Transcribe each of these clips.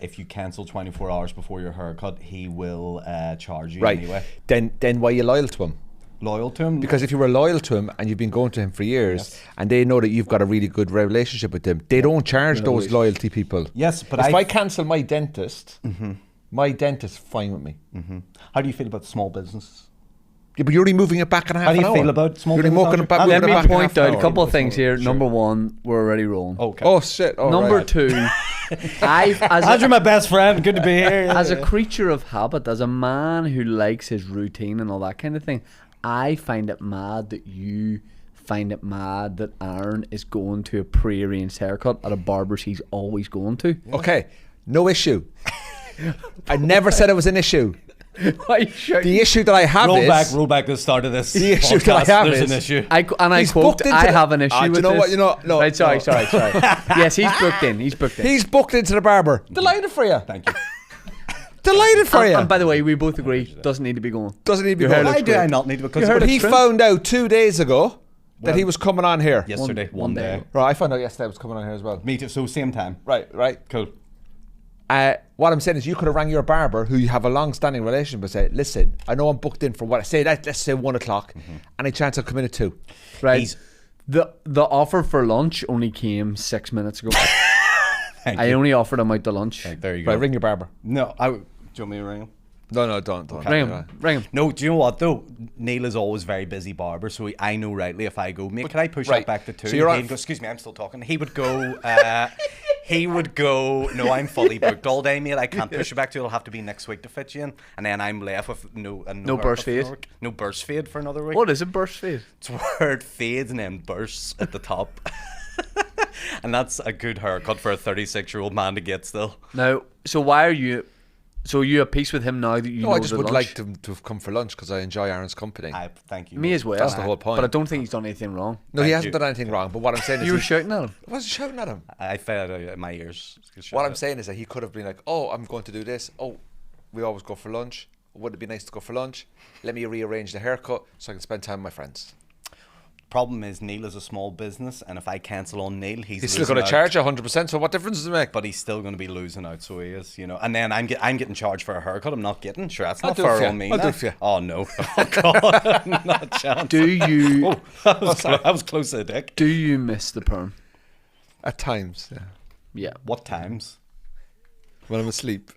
if you cancel 24 hours before your haircut, he will charge you Right. anyway. Then why are you loyal to him? Loyal to him? Because if you were loyal to him and you've been going to him for years, and they know that you've got a really good relationship with them, they don't charge those loyalty people. Yes, but if I cancel my dentist, my dentist fine with me. How do you feel about small businesses? Yeah, but you're only moving it back in half How do an you hour. feel about small You're only business? moving Let me back in point half an out a hour. couple of things here. Number one, we're already rolling. Okay. Oh shit! Oh, Number right. two, Andrew, my best friend, good to be here. as a creature of habit, as a man who likes his routine and all that kind of thing, I find it mad that you find it mad that Aaron is going to a pre-arranged haircut at a barber's he's always going to. Okay, no issue. I never said it was an issue. Why are you shouting? The issue that I have roll back the start of this. The issue podcast. that I have There's is an issue. I He's quote, booked into I the- have an issue do with you know this. what? You know, no. Right, sorry. no. Yes, he's booked in. He's booked in. He's booked into the barber. Delighted for you. Thank you. Delighted for you. And by the way, we both agree, doesn't need to be going. Doesn't he be Your hair going? looks Why do great. I not need to? Because heard But he trim. found out 2 days ago that he was coming on here. yesterday, one day. Right, I found out yesterday I was coming on here as well. Me too. So same time. Right. Cool. What I'm saying is you could have rang your barber who you have a long-standing relationship with, say, listen, I know I'm booked in for what I say, let's say 1 o'clock. Any chance I'll come in at 2? Right. The offer for lunch only came 6 minutes ago. I only offered him out to lunch. Right, there you go. Right, ring your barber. No, do you want me to ring him? No, don't. Ring him. No, do you know what though? Neil is always very busy barber, so I know rightly if I go, mate, can I push that back to 2? So you're on. He'd go, excuse me, I'm still talking. He would go, no, I'm fully booked all day, mate. I can't push it back to. It'll have to be next week to fit you in, and then I'm left with no burst fade. No burst fade for another week. What is a burst fade? It's where it fades and then bursts at the top. And that's a good haircut for a 36-year-old man to get still. Now, so why are you... So are you at peace with him now that you know I just the would lunch? like to have come for lunch because I enjoy Aaron's company. Thank you. Me as well. That's the whole point. But I don't think he's done anything wrong. No, he Thank hasn't you. done anything wrong, but what I'm saying is You were he- shouting at him. I wasn't shouting at him. I felt it out my ears. What I'm saying is that he could have been like, oh, I'm going to do this. Oh, we always go for lunch. Would it be nice to go for lunch? Let me rearrange the haircut so I can spend time with my friends. Problem is, Neil is a small business, and if I cancel on Neil, He's still going to charge you 100%, so what difference does it make? But he's still going to be losing out, so he is, you know. And then I'm getting charged for a haircut. I'm not getting. Sure, that's I'll not do it for fair you. on me. I'll do now. it for you. Oh no! Oh God, not a chance. Do you Oh, that was close to the dick. do you miss the perm? At times, yeah. Yeah. What times? When I'm asleep.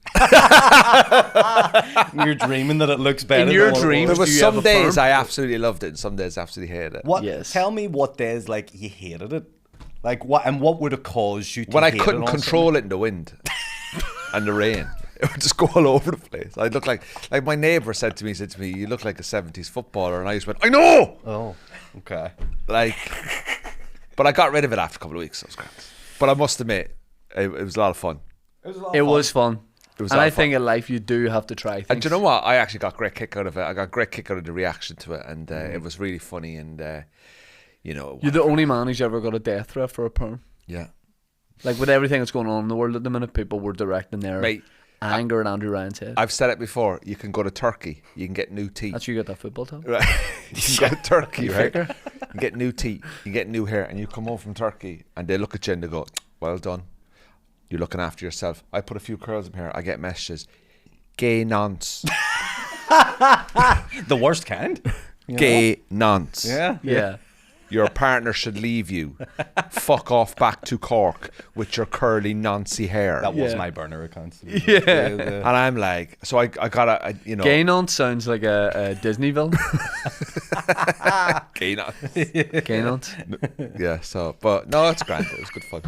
You're dreaming that it looks better. In your than what it dreams, was. There was do you some have a perm? days I absolutely loved it and some days I absolutely hated it. What? Yes. Tell me what days like you hated it. Like what? And what would have caused you to When I hate couldn't it on control it in the wind and the rain. It would just go all over the place. I look like my neighbour said to me, you look like a 70s footballer, and I just went, I know! Oh, okay. Like, but I got rid of it after a couple of weeks, so it was great. But I must admit, it was a lot of fun. It was fun. It was And a lot I of fun. think in life you do have to try things. And do you know what? I actually got a great kick out of it. I got a great kick out of the reaction to it, and it was really funny. And you know, You're the only man who's ever got a death threat for a perm. yeah, Like with everything that's going on in the world at the minute, people were directing their Mate, anger at Andrew Ryan's head. I've said it before. You can go to Turkey, you can get new teeth. That's you got that football top. Right. You can go to Turkey, right? figure? You can get new teeth, you get new hair, and you come home from Turkey, and they look at you and they go, "Well done, you're looking after yourself." I put a few curls in here. I get messages, "Gay nonce, The worst kind. You know? gay nonce. Yeah. Yeah. Your partner should leave you. Fuck off back to Cork with your curly noncy hair." That was Yeah. my burner account. Yeah. And I'm like, so I got a, you know, Gay nonce sounds like a Disney villain. gay nonce. Gay nonce. Yeah. So, but no, it's grand. It was good fun.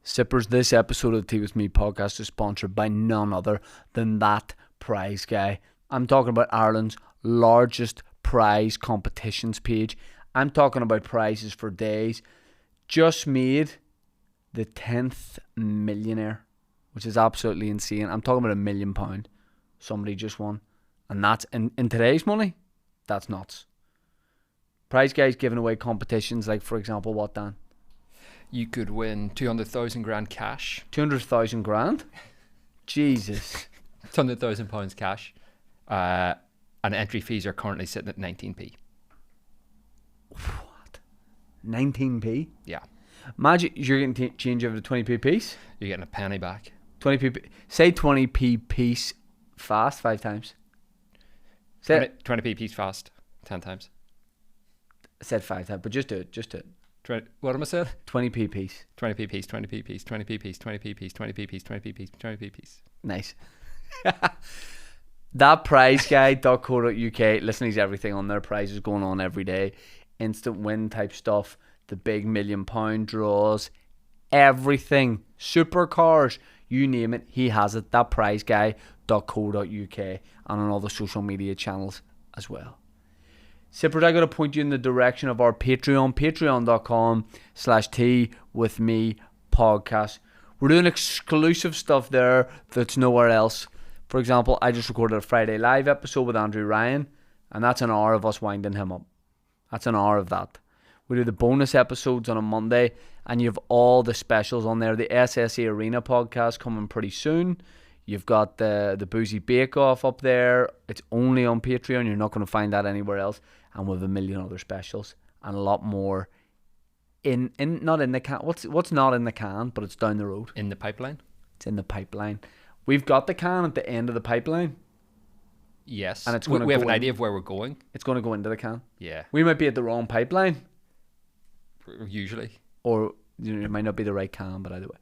Sippers, this episode of the Tea With Me podcast is sponsored by none other than That Prize Guy. I'm talking about Ireland's largest prize competitions page. I'm talking about prizes for days. Just made the 10th millionaire, which is absolutely insane. I'm talking about £1 million. Somebody just won. And that's, in today's money, that's nuts. Prize Guy's giving away competitions like, for example, what, Dan? You could win 200,000 grand cash, 200,000 grand? Jesus. £200,000 cash, and entry fees are currently sitting at 19p. What? 19p? Yeah, Imagine you're getting change over the 20p piece. you're getting a penny back. 20p. Say 20p piece fast 5 times. Say it. 20p piece fast 10 times. I said 5 times, but just do it. 20, what am I saying? 20p piece. 20p piece, 20p piece, 20p piece, 20p piece, 20p piece, 20p piece, 20p piece. Nice. Thatprizeguide.co.uk. Listen, he's everything on there. Prizes going on every day. Instant win type stuff. The big £1 million draws. Everything. Supercars. You name it. He has it. Thatprizeguide.co.uk. And on all the social media channels as well. Sippers, I got to point you in the direction of our Patreon. Patreon.com/tea with me podcast. We're doing exclusive stuff there that's nowhere else. For example, I just recorded a Friday live episode with Andrew Ryan, and that's an hour of us winding him up. That's an hour of that. We do the bonus episodes on a Monday, and you have all the specials on there. The SSE Arena podcast coming pretty soon. You've got the Boozy Bake Off up there. It's only on Patreon. You're not going to find that anywhere else. And with a million other specials and a lot more in not in the can. What's not in the can, but it's down the road. In the pipeline? It's in the pipeline. We've got the can at the end of the pipeline. Yes. And it's going we have an idea of where we're going. It's going to go into the can. Yeah. We might be at the wrong pipeline. Usually. Or it might not be the right can, but either way.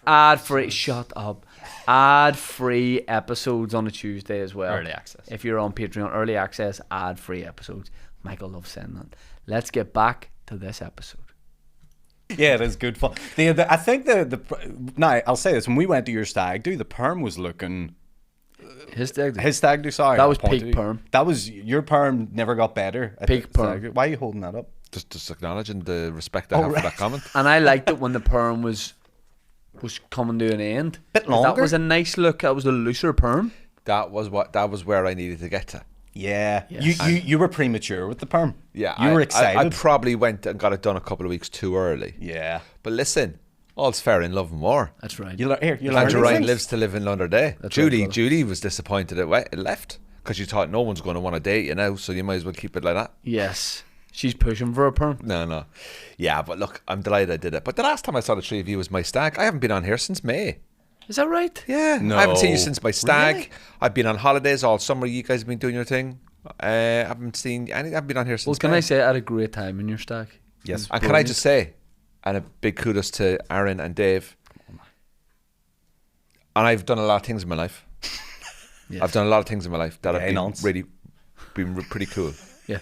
Ad-free. Shut up. Ad-free episodes on a Tuesday as well. Early access. If you're on Patreon, early access, ad-free episodes. Michael loves saying that. Let's get back to this episode. Yeah, it is good fun. I think now I'll say this: when we went to your stag do, the perm was looking. His stag do. Sorry, that was peak perm. That was your perm. Never got better. Peak perm. Why are you holding that up? Just acknowledging the respect I have for that comment. And I liked it when the perm was coming to an end. Bit longer. That was a nice look. That was a looser perm. That was where I needed to get to. Yeah, Yes. you were premature with the perm. Yeah, you were excited. I probably went and got it done a couple of weeks too early. Yeah, but listen, all's fair in love and war. That's right. Andrew Ryan lives to live another day. That's Judy right, Judy was disappointed it left because she thought no one's going to want to date you now, so you might as well keep it like that. Yes, she's pushing for a perm. No. Yeah, but look, I'm delighted I did it. But the last time I saw the three of you was my stag. I haven't been on here since May. Is that right? Yeah, No. I haven't seen you since my stag. Really? I've been on holidays all summer. You guys have been doing your thing. I haven't seen any. I've been on here since. Well, can May. I say I had a great time in your stag? Yes. And can I just say, and a big kudos to Aaron and Dave. And I've done a lot of things in my life. Yes. I've done a lot of things in my life that have been nonce. really pretty cool. Yes.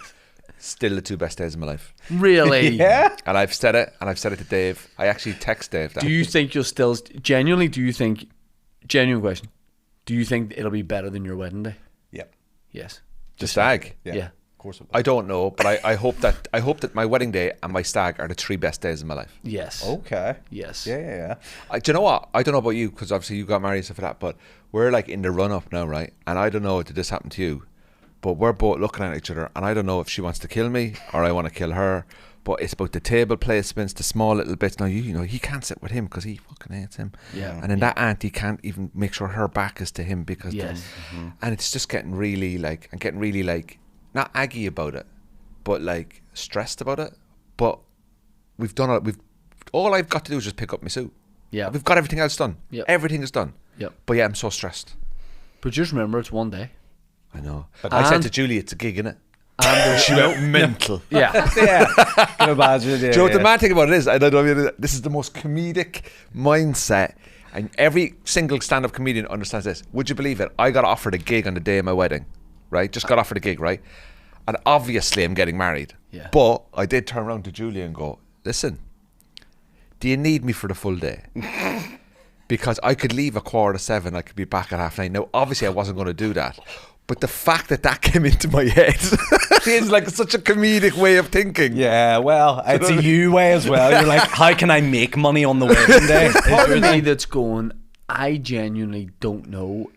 Still the two best days of my life. Really? Yeah. And I've said it, to Dave. I actually text Dave that. Do you think you'll still genuinely? Genuine question. Do you think it'll be better than your wedding day? Yeah. Yes. the stag? Yeah. Yeah. Of course it was. I don't know, but I hope that my wedding day and my stag are the three best days of my life. Yes. Okay. Yes. Yeah. Do you know what? I don't know about you, because obviously you got married and stuff like that, but we're like in the run up now, right? And I don't know, did this happen to you? But we're both looking at each other, and I don't know if she wants to kill me or I want to kill her. But it's about the table placements, the small little bits. Now you know he can't sit with him because he fucking hates him. Yeah. And then that auntie can't even make sure her back is to him because. Yes. And it's just getting really like not aggy about it, but like stressed about it. But we've done it. All I've got to do is just pick up my suit. Yeah. We've got everything else done. Yep. Everything is done. Yep. But yeah, I'm so stressed. But just remember, it's one day. I know. But I said and- to Julie, it's a gig, innit? And She went mental. yeah. Yeah. Can imagine. Yeah, Do you know what the mad thing about it is? I don't know. This is the most comedic mindset, and every single stand-up comedian understands this. Would you believe it? I got offered a gig on the day of my wedding, right? Just got offered a gig, right? And obviously, I'm getting married. Yeah. But I did turn around to Julie and go, "Listen, do you need me for the full day? Because I could leave at 7:15. I could be back at 9:30. Now, obviously, I wasn't going to do that." But the fact that came into my head is like such a comedic way of thinking. Yeah, well, it's a you way as well. You're like, how can I make money on the wedding day? Part of me that's going, I genuinely don't know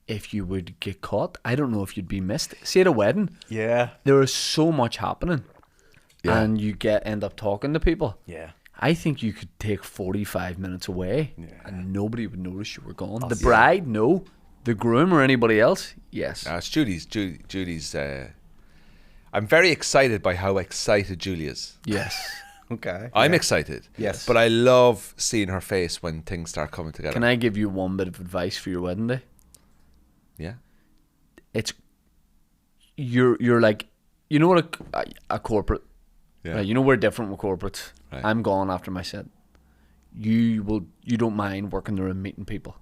if you would get caught. I don't know if you'd be missed. See, at a wedding, Yeah. there is so much happening, Yeah. and you end up talking to people. Yeah. I think you could take 45 minutes away, and nobody would notice you were gone. The yeah. bride, no. The groom or anybody else, yes. It's Julie's. I'm very excited by how excited Julie is. Yes. Okay. I'm excited. Yes. But I love seeing her face when things start coming together. Can I give you one bit of advice for your wedding day? Yeah. It's you're like, you know what a corporate. Yeah. Right, you know we're different with corporates. Right. I'm gone after my set. You don't mind working the room, meeting people,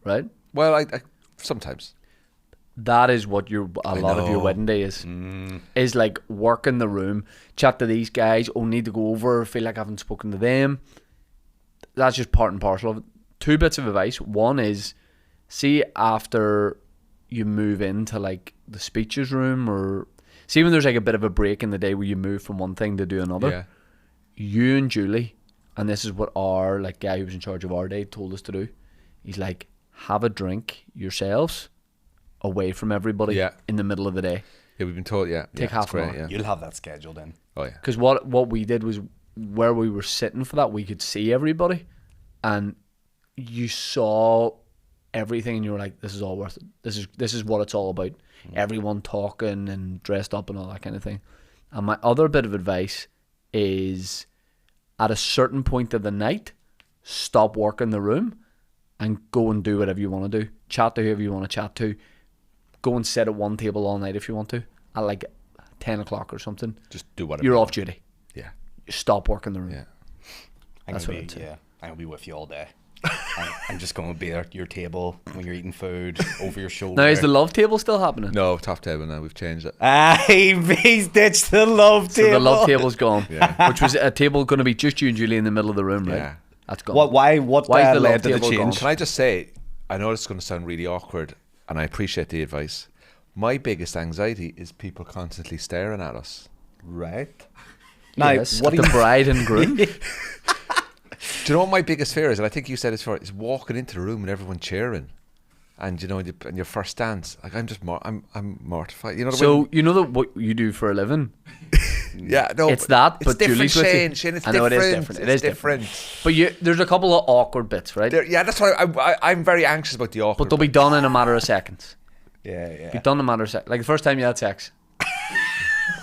right? Well, I sometimes. That is what a lot of your know. wedding day is. Is like work in the room, chat to these guys. Oh, need to go over. Feel like I haven't spoken to them. That's just part and parcel of it. 2 bits of advice. One is, see after you move into like the speeches room, or see when there's like a bit of a break in the day where you move from one thing to do another. Yeah. You and Julie, and this is what our like guy who was in charge of our day told us to do. He's like, have a drink yourselves away from everybody Yeah. in the middle of the day. Yeah, we've been told. Yeah. Take yeah, half it's an great, hour. Yeah. You'll have that scheduled in. Oh yeah. Because what we did was, where we were sitting for that, we could see everybody, and you saw everything, and you were like, this is all worth it. This is what it's all about. Everyone talking and dressed up and all that kind of thing. And my other bit of advice is, at a certain point of the night, stop working the room and go and do whatever you want to do. Chat to whoever you want to chat to. Go and sit at one table all night if you want to, at like 10 o'clock or something. Just do whatever. You're you off want. duty. Yeah. Stop working the room. Yeah. That's what I'd say. Yeah, I'm gonna be with you all day. I'm just gonna be at your table when you're eating food, over your shoulder. Now, is the love table still happening? No, top table now. We've changed it. He's ditched the love So table. the love table's gone. Yeah. Which was a table going to be just you and Julie in the middle of the room, right? Yeah. That's gone. What? Why Why is the led love to the table gone? change? Can I just say, I know this is going to sound really awkward, and I appreciate the advice. My biggest anxiety is people constantly staring at us. Right. Now, Yes, what at do the you? bride and groom. Do you know what my biggest fear is? And I think you said it's for is walking into the room and everyone cheering, and you know, and your first dance. Like I'm just, I'm mortified. You know. So you know that what you do for a living? yeah, no, It's that, but different, Julie's with you. Shane. Shane, it's I know it is different. different. It It's is different. different. But there's a couple of awkward bits, right? Yeah, that's why I'm very anxious about the awkward. But they'll be done in a matter of seconds. Yeah. Be done in a matter of seconds. Like the first time you had sex.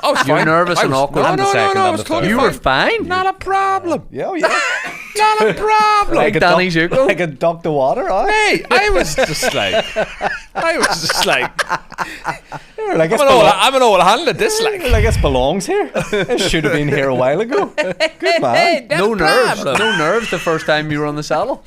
I was You're fine. nervous I and was- awkward. No, I'm the no, second, no, I'm I was the totally third. You were fine. Not a problem. Yeah. Not a problem. Like Danny Zuko. Like a duck to water. Huh? Hey, I was just like, Like I'm an old hand at this, like. Like this belongs here. It should have been here a while ago. Good man. No nerves. No nerves the first time you were on the saddle.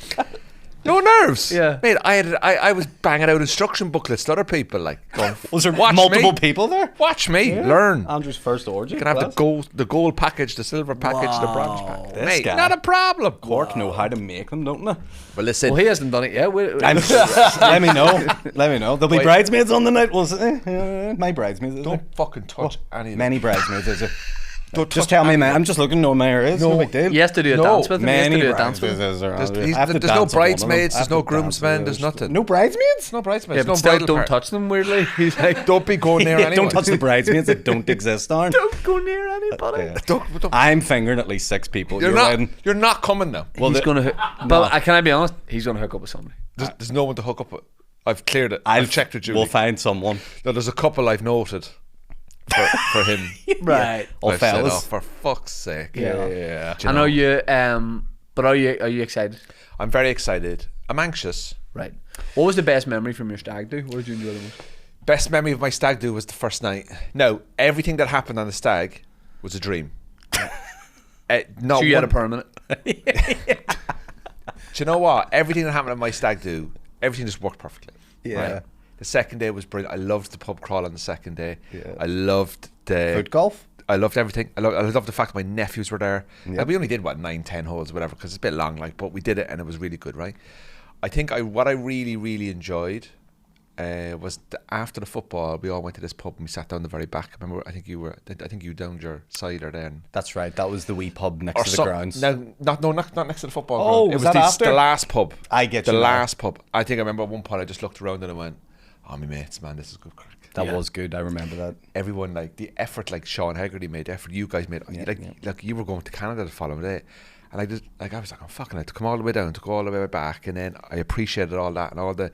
No nerves. Yeah. Mate, I was banging out instruction booklets to other people, like, going, Was there watch multiple me. people there? Watch me, learn. Andrew's first orgy. You can have the gold package, the silver package, the bronze package. This Mate, guy. not a problem. Cork know how to make them, don't they? Well, listen, Well, he hasn't done it yet. Let me know. Let me know. There'll be Wait. bridesmaids on the night. Was it? My bridesmaids. Is there? don't fucking touch any of them. Many bridesmaids. Is it? Don't Just touch tell me, any of man. them. I'm just looking. No, my hair is. No big deal. He has to do a No, dance with him. He has to Many do a dance with him. bridesmaids. There's no bridesmaids, there's no groomsmen, there's nothing. No bridesmaids? There's no bridesmaids, Yeah, no but still bridal don't party. touch them weirdly. He's like, Don't be going near anyone. Don't touch the bridesmaids that don't exist, Darn. don't go near anybody. Yeah. Don't. I'm fingering at least 6 people. You're You're not. wedding. You're not coming now. Well, he's going to but can I be honest? He's going to hook up with somebody. There's no one to hook up with. I've cleared it. I've checked with Julie. We'll find someone. No, there's a couple I've noted for him. Right. All I've said, fellas. oh, for fuck's sake. Yeah. Do I know you but are you excited? I'm very excited. I'm anxious. Right. What was the best memory from your stag do? What did you enjoy the most? Best memory of my stag do was the first night. No, everything that happened on the stag was a dream. So you had a permanent. Do you know what? Everything that happened at my stag do, everything just worked perfectly. Yeah. The second day was brilliant. I loved the pub crawl on the second day. Yeah. I loved the Foot golf? I loved everything. I loved the fact my nephews were there. Yep. Like, we only did 9-10 holes, whatever, because it's a bit long. Like, but we did it, and it was really good, right? I think what I really, really enjoyed was after the football, we all went to this pub and we sat down the very back. I remember, I think you downed your cider then. That's right. That was the wee pub next to the grounds. No, not next to the football Oh, ground. It was was that after? the last pub. I get the you now. last pub. I think I remember at one point I just looked around and I went, "Oh, my mates, man, this is good crack." That was good. I remember that. Everyone, like the effort, like Sean Hegarty made, the effort you guys made, like you were going to Canada the following day, and I was like, I'm fucking it to come all the way down, to go all the way back, and then I appreciated all that and all the,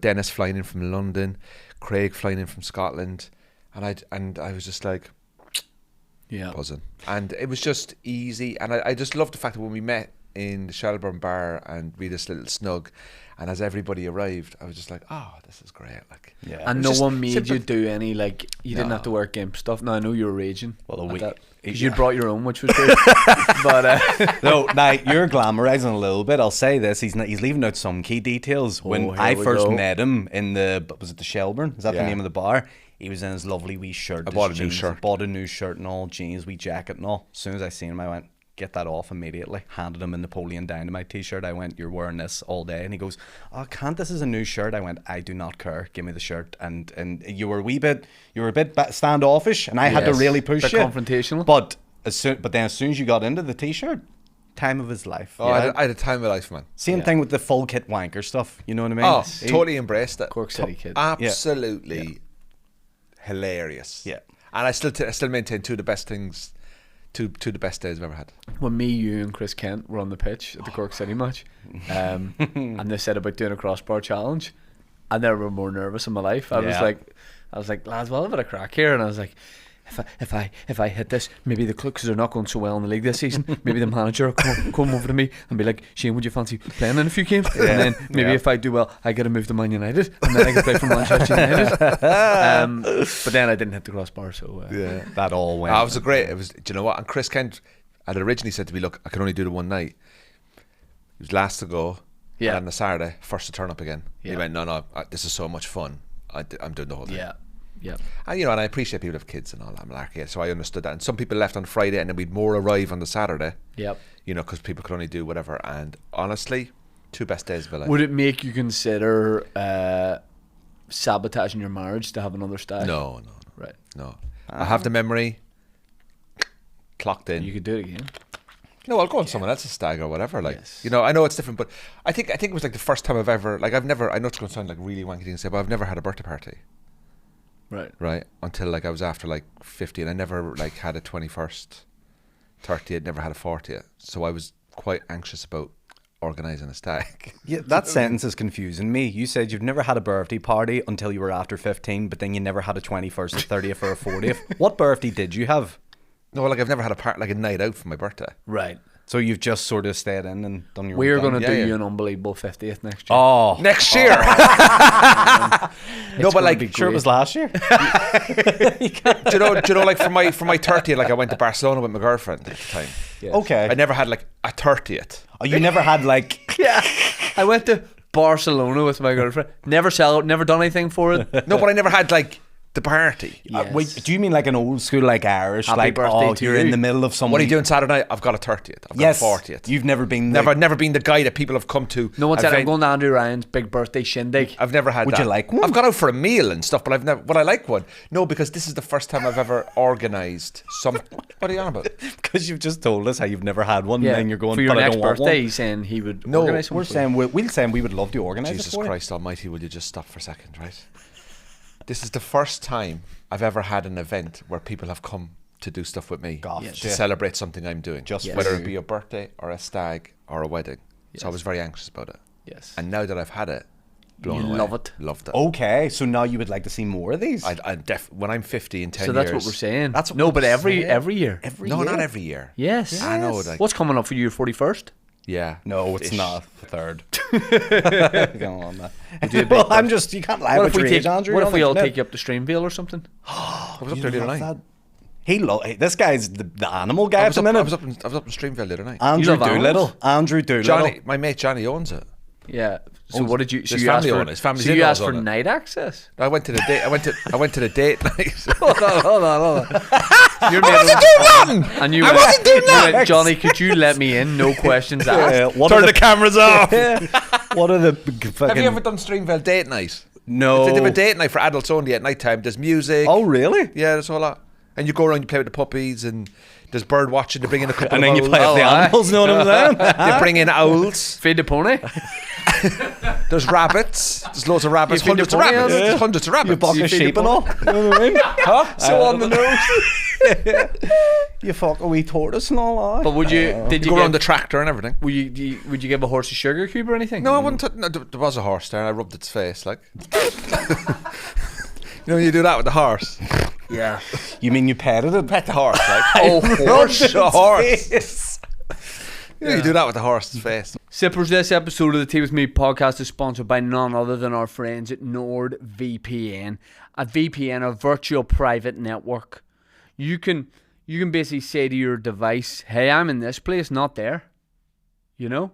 Dennis flying in from London, Craig flying in from Scotland, and I was just like, Yeah. buzzing. And it was just easy. And I just loved the fact that when we met in the Shelburne bar and we had this little snug, and as everybody arrived, I was just like, oh, this is great. Like, Yeah. And It no was just one made simple. you do any, like, you didn't No. have to wear gimp stuff. No, I know you were raging. Well, a at week- that, 'cause yeah. you brought your own, which was good. But No, now you're glamorizing a little bit. I'll say this: he's leaving out some key details. When here I we first go. met him in was it the Shelburne? Is that the Yeah. name of the bar? He was in his lovely wee shirt. I his bought a new jeans. shirt. Bought a new shirt and all, jeans, wee jacket and all. As soon as I seen him, I went, get that off immediately. Handed him a Napoleon Dynamite t-shirt. I went, you're wearing this all day. And he goes, oh, can't this is a new shirt? I went, I do not care. Give me the shirt. And you were a bit standoffish, and I had to Yes. really push Bit you. confrontational. But then as soon as you got into the t-shirt, time of his life. oh, I had a time of my life, man. Same thing with the full kit wanker stuff. You know what I mean? Oh, He- totally embraced it. Cork City kid. Absolutely hilarious. Yeah. And I still maintain two of the best things, two of the best days I've ever had. When me, you, and Chris Kent were on the pitch at the Cork City match, and they said about doing a crossbar challenge, I never been more nervous in my life. I was Yeah. like, lads, well, I've had a crack here, and I was like, if I hit this, maybe because they're not going so well in the league this season, maybe the manager will come over to me and be like, Shane, would you fancy playing in a few games? And then maybe if I do well, I get to move to Man United, and then I can play for Manchester United. But then I didn't hit the crossbar, so Yeah. that all went. It was great. It was. Do you know what? And Chris Kent had originally said to me, "Look, I can only do the one night." He was last to go. Yeah. And on the Saturday, first to turn up again. Yeah. He went, "No, this is so much fun. I'm doing the whole thing." yeah. And and I appreciate people have kids and all that malarkey, so I understood that. And some people left on Friday, and then we'd more arrive on the Saturday. Yep. Because people could only do whatever. And honestly, two best days of my life. Would it make you consider sabotaging your marriage to have another stag? No. Right. No. I have the memory clocked in. You could do it again. No, I'll go on someone else's stag or whatever. Like, Yes. I know it's different, but I think it was like the first time I've ever, like, I know it's going to sound like really wanky thing to say, but I've never had a birthday party, right? Until like I was after like 50, and I never like had a 21st, 30th, never had a 40th. So I was quite anxious about organising a stag. Yeah, that sentence is confusing me. You said you've never had a birthday party until you were after 15, but then you never had a 21st, a 30th, or a 40th. What birthday did you have? No, like I've never had a night out for my birthday. Right. So you've just sort of stayed in and done your We're own going to thing? do Yeah, you yeah. an unbelievable 50th next year. Oh, Next year. It's but gonna like, be sure it great. was last year. do you know, like for my 30th, like I went to Barcelona with my girlfriend at the time. Yes. Okay. I never had like a 30th. Oh, you never had like... Yeah. I went to Barcelona with my girlfriend. Never done anything for it. No, but I never had like the party. Yes. Wait, do you mean like an old school, like Irish? Happy like, birthday oh, to you're you. in the middle of some... What are you doing Saturday night? I've got a 30th. I've Yes. got a 40th. You've never been... never been the guy that people have come to. No one said, I'm event- going to Andrew Ryan's big birthday shindig. I've never had Would that. you like one? I've gone out for a meal and stuff, but I've never. Would I like one? No, because this is the first time I've ever organised some. What are you on about? Because you've just told us how you've never had one, Yeah. and then you're going, for your but I next don't want birthday, one. he's saying he would No, organise We're something. saying we would love to organise it Jesus for you. Christ Almighty! Will you just stop for a second, right? This is the first time I've ever had an event where people have come to do stuff with me Gosh, to yeah. celebrate something I'm doing, Just whether for it you. be a birthday or a stag or a wedding. So I was very anxious about it, Yes. and now that I've had it, blown You away. love it. Loved it. Okay, so now you would like to see more of these? When I'm 50 in 10 So years. that's what we're saying. That's what no, we're but every saying. year. Every No, year? not every year. Yes. I know. Like, What's coming up for you, your 41st? yeah. No, it's Ish. not the third. Go on, man. do a big Well, I'm just, you can't lie What about if we your take? age, Andrew. What You're if we on all the take you up to Streamvale or something? I was up there the other night. This guy's the animal guy I at was the up minute. in Streamvale the other night. Andrew love animals? Doolittle. Andrew Doolittle. Johnny, my mate Johnny owns it. Yeah. So what did you? So His you asked family for? own it. His family's so you in-laws asked for own it. night access? I went to the date. I went to the date night. Hold on. You're I wasn't doing nothing. And you I went, wasn't doing you went, nothing. Johnny, could you let me in? No questions asked. What Turn are the cameras off. what are the fucking... Have you ever done Streamvale date night? No. It's a date night for adults only at night time. There's music. Oh, really? Yeah, there's a whole lot. And you go around, you play with the puppies, and there's bird watching. They bring in a couple And of then you owls. play with the aye. animals, know what I'm saying? They bring in owls. Feed the pony. There's rabbits. There's loads of rabbits. You feed Hundreds the of pony rabbits. owls? There's hundreds of You rabbits. buck a feed the sheep and all. You know what I mean? Huh? So on the nose. You fuck a wee tortoise and all that. But would you? Did You you go around the give? tractor and everything. Would you give a horse a sugar cube or anything? No, I wouldn't. No, there was a horse there, and I rubbed its face like. You know, you do that with the horse. Yeah. You mean you petted it? Pet the horse, right? Oh, Rubbed the horse. Face. Yeah, you do that with the horse's face. Sippers, this episode of the Tea With Me podcast is sponsored by none other than our friends at NordVPN. A VPN, a virtual private network. You can basically say to your device, hey, I'm in this place, not there. You know?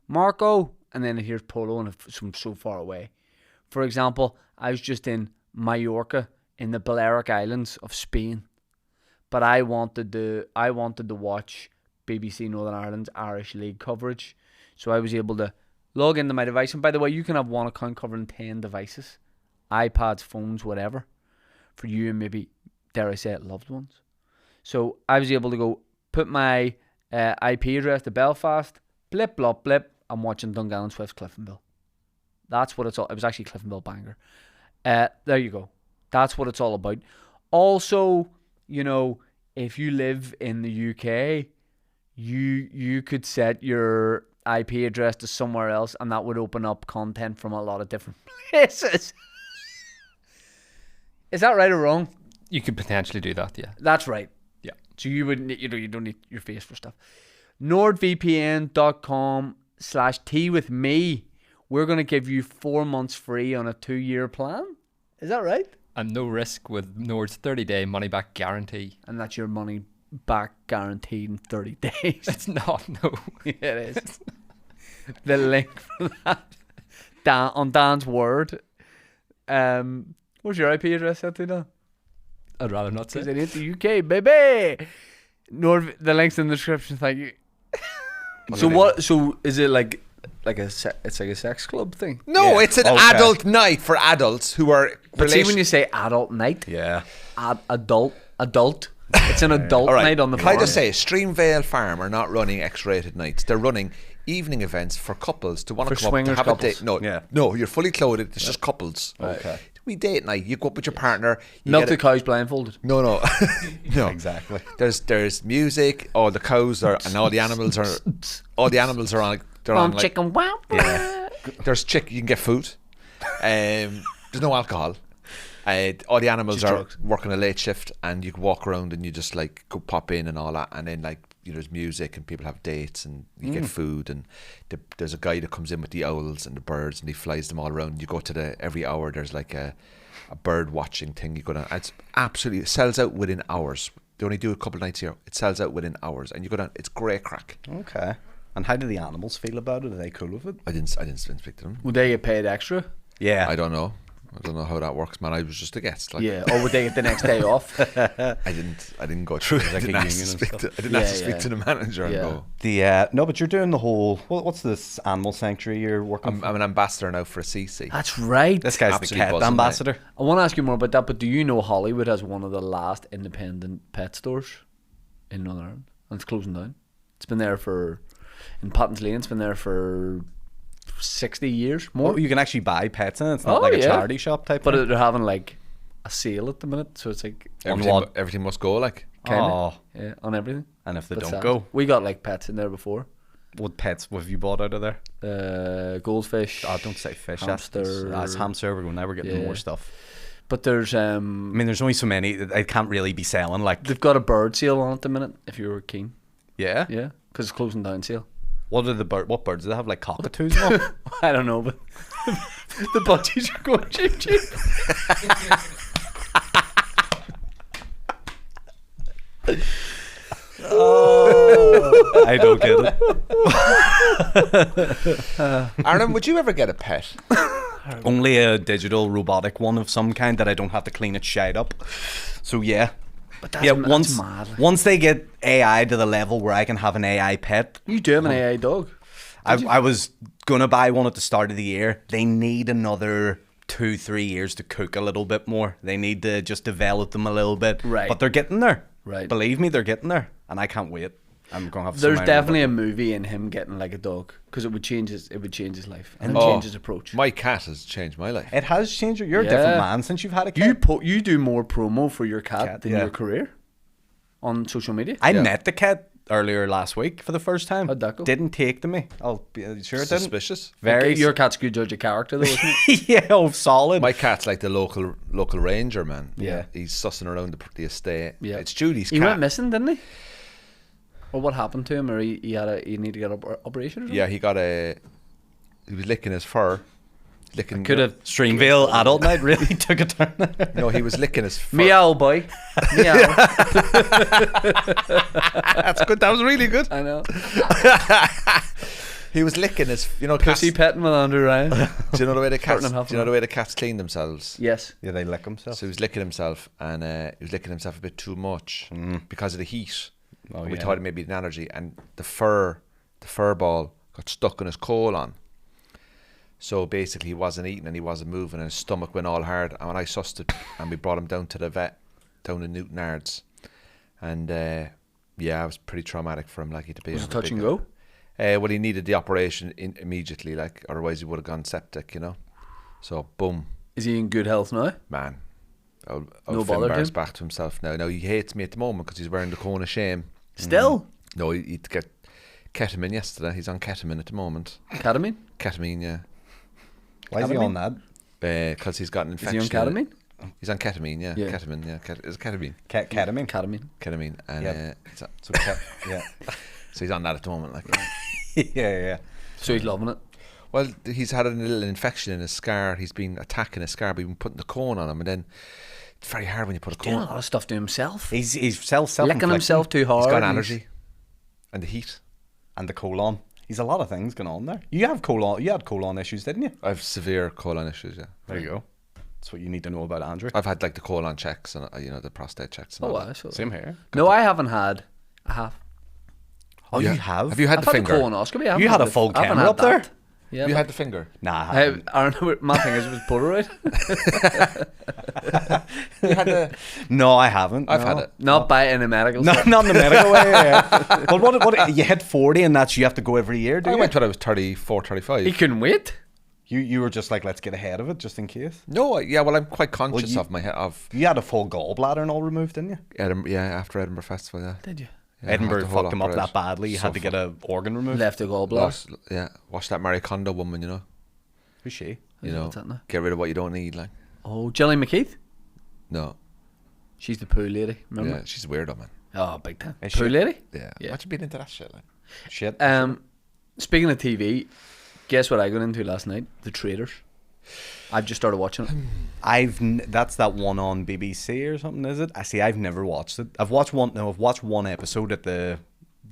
Marco, and then here's Polo and from so far away. For example, I was just in Mallorca in the Balearic Islands of Spain. But I wanted to watch BBC Northern Ireland's Irish League coverage. So I was able to log into my device. And by the way, you can have one account covering 10 devices. iPads, phones, whatever. For you and maybe, dare I say it, loved ones. So I was able to go put my IP address to Belfast. Blip, blop, blip. I'm watching Dungannon Swift's Cliftonville. That's what it's all. It was actually Cliftonville Banger. There you go. That's what it's all about. Also, you know, if you live in the UK, you could set your IP address to somewhere else, and that would open up content from a lot of different places. Is that right or wrong? You could potentially do that, yeah. That's right. Yeah. So you wouldn't, you don't need your face for stuff. NordVPN.com/teawithme. We're going to give you 4 months free on a 2-year plan. Is that right? And no risk with Nord's 30-day money-back guarantee. And that's your money back guaranteed in 30 days. It's not, no. Yeah, it is. The link for that on Dan's word. What's your IP address set to, Dan? I'd rather not Because say. it ain't the UK, baby. The link's in the description. Thank you. So is it like it's like a sex club thing? No, Yeah. it's an Okay. adult night for adults who are. But see, when you say adult night, Yeah. adult, it's an adult All right, night on the can I farm. just say, Streamvale Farm are not running X-rated nights. They're running evening events for couples to want For to come up to swingers have couples. a date. No, Yeah. no, you're fully clothed. It's just couples. Okay. We date night. You go up with your partner. You Milk get the a- cows blindfolded. No, no. Exactly. There's music. All the cows are, and all the animals are on. They're on like, Chicken wow. there's you can get food. There's no alcohol. All the animals Just are drugs. working a late shift, and you can walk around and you just like go pop in and all that, and then like there's music and people have dates and you get food, and there's a guy that comes in with the owls and the birds and he flies them all around. You go to every hour there's like a bird watching thing. You go down. It sells out within hours. They only do a couple of nights here. It sells out within hours, and you go down. It's great crack. Okay. And how do the animals feel about it? Are they cool with it? I didn't speak to them. Would they get paid extra? Yeah. I don't know how that works, man. I was just a guest. Like, Yeah. Or would they get the next day off? I didn't go through. I didn't a have to union and speak stuff. to. I didn't have to Yeah, speak yeah. to the manager and Yeah. go. No, but you're doing the whole. What's this animal sanctuary you're working? I'm an ambassador now for a CC. That's right. This guy's the absolutely cat buzzing, ambassador. I want to ask you more about that, but do you know Hollywood has one of the last independent pet stores in Northern Ireland? And it's closing down. It's been there in Patton's Lane, it's been there for 60 years, more. Oh, you can actually buy pets in it. It's not Oh, like a yeah. charity shop type But thing. they're having like a sale at the minute, so it's like Everything must go like. kinda, Oh. yeah, on everything. And if they But don't sad. go, We got like pets in there before. what pets have you bought out of there? Goldfish. Oh, don't say fish. Hamster. That's hamster. We're never getting Yeah. more stuff. But there's I mean, there's only so many that I can't really be selling. Like, they've got a bird sale on at the minute if you were keen. yeah. Yeah, because it's closing down sale. What birds do they have? Like cockatoos? and all? I don't know, but the budgies are going cheap. I don't get it. Aaron, would you ever get a pet? Only a digital robotic one of some kind that I don't have to clean it shite up. So yeah. But that's, Yeah, that's mad. once they get AI to the level where I can have an AI pet, You do have an AI dog. I was gonna buy one at the start of the year. They need another 2-3 years to cook a little bit more. They need to just develop them a little bit. Right. But they're getting there. Right. Believe me, they're getting there, and I can't wait. I'm gonna have. There's some definitely a movie in him getting like a dog because it would change his life and change his approach. My cat has changed my life. It has changed. You're a Yeah. different man since you've had a cat. You do more promo for your cat than yeah. your career on social media. I met the cat earlier last week for the first time. How'd that go? Didn't take to me. Sure it didn't. Suspicious. Very. Your cat's a good judge of character, though, isn't it? Yeah, solid. My cat's like the local ranger, man. Yeah. He's sussing around the estate. Yeah. It's Judy's He cat. went missing, didn't he? Or what happened to him? Or he need to get operation or something? Yeah, he was licking his fur. Licking. Could have. Streamvale adult night really took a turn. No, he was licking his fur. Meow, boy. Meow. That's good. That was really good. I know. He was licking his, Pussy petting with Andrew Ryan. Do you know the way the cats? Curtain and half Do you know the way the cats clean themselves? Yes. Yeah, they lick themselves. So he was licking himself, and he was licking himself a bit too much because of the heat. Oh, We yeah. thought it maybe an allergy, and the fur ball got stuck in his colon. So basically, he wasn't eating and he wasn't moving, and his stomach went all hard. And when I sussed it, and we brought him down to the vet, down in Newton Ards, and yeah, it was pretty traumatic for him. Like he to be. Was it touch and go? Well, he needed the operation immediately, like otherwise he would have gone septic, So boom, Is he in good health now? man. I'll No Finn bother to Barr's him? back to himself now. Now he hates me at the moment because he's wearing the cone of shame. Still? No, he'd get ketamine yesterday. He's on ketamine at the moment. Ketamine? Ketamine, yeah. Why is he on that? Because he's got an Is he infection. on ketamine? He's on ketamine, yeah. Yeah. Ketamine, yeah. Is it ketamine? Ketamine. Ketamine. Ketamine. And Yep. so Yeah. he's on that at the moment. Like, Yeah. So he's loving it. well, he's had a little infection in his scar. He's been attacking his scar. We've been putting the cone on him, and then it's very hard when you put a Doing a cone. lot of stuff to himself. He's self Licking himself too hard. He's got an and allergy, and the heat. and the colon. He's a lot of things going on there. You had colon issues, didn't you? I have severe colon issues. Yeah, There you go. That's what you need to know about Andrew. I've had like the colon checks and the prostate checks. And Oh, all wow. that. So Same here. no, I haven't had. I have. Oh, you have? Have you had I've the had finger? the colonoscopy. I haven't You had a the- full I haven't camera had up there? that. Yeah. You had the finger. Nah, I haven't. I don't know. My thing is, it was Polaroid. You had the. No, I haven't. I've no. had it. Not by in a medical. No, sense. not in the medical way. Yeah. But what? You hit 40, and that's you have to go every year. Do I you? went when I was 34, 35. He couldn't wait. You were just like, let's get ahead of it, just in case. No, well, I'm quite conscious you- of my of You had a full gallbladder and all removed, didn't you? Edinburgh. Yeah, after Edinburgh Festival. Yeah. Did you? Yeah, I had Edinburgh the whole fucked him up that operation. badly. You So had to get an organ removed. Left the gallbladder. Watch that Marie Kondo woman. Who's she? What's that now? Get rid of what you don't need. Like, Oh, Gillian McKeith. no, She's the poo lady. Remember? yeah, she's a weirdo, man. Oh, big time. Is Poo she? lady. Yeah, Yeah. imagine being into that shit. Like, Shit. Speaking of TV, guess what I got into last night? The Traitors. I've just started watching it. That's that one on BBC or something, is it? I see. I've never watched it. I've watched one episode at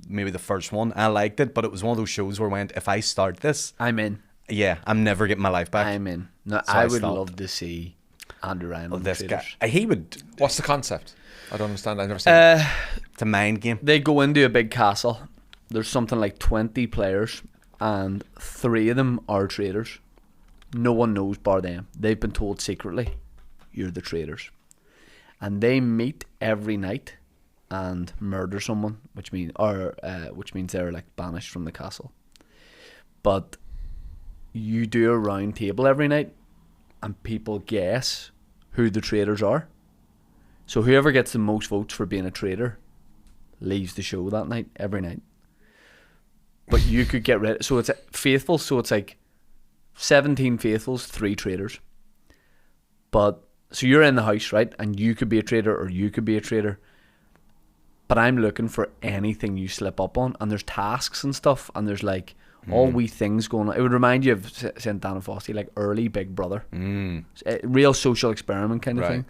maybe the first one. I liked it, but it was one of those shows where I went, if I start this, I'm in. yeah, I'm never getting my life back. I'm in. No, So I I would stopped. love to see Andrew Ryan Oh, on the this guy, Traitors. he would. what's the concept? I don't understand. I've never seen. it. It's a mind game. They go into a big castle. There's something like 20 players, and 3 of them are traitors. No one knows bar them. They've been told secretly, you're the traitors. And they meet every night and murder someone, which means they're like banished from the castle. But you do a round table every night, and people guess who the traitors are. So whoever gets the most votes for being a traitor leaves the show that night, every night. But you could get rid. So it's faithful. So it's like 17 faithfuls, 3 traitors. But so you're in the house, right? And you could be a traitor, or you could be a traitor. But I'm looking for anything you slip up on, and there's tasks and stuff, and there's like all wee things going on. It would remind you of St. Dan and Fossey, like early Big Brother, real social experiment kind of Right. thing.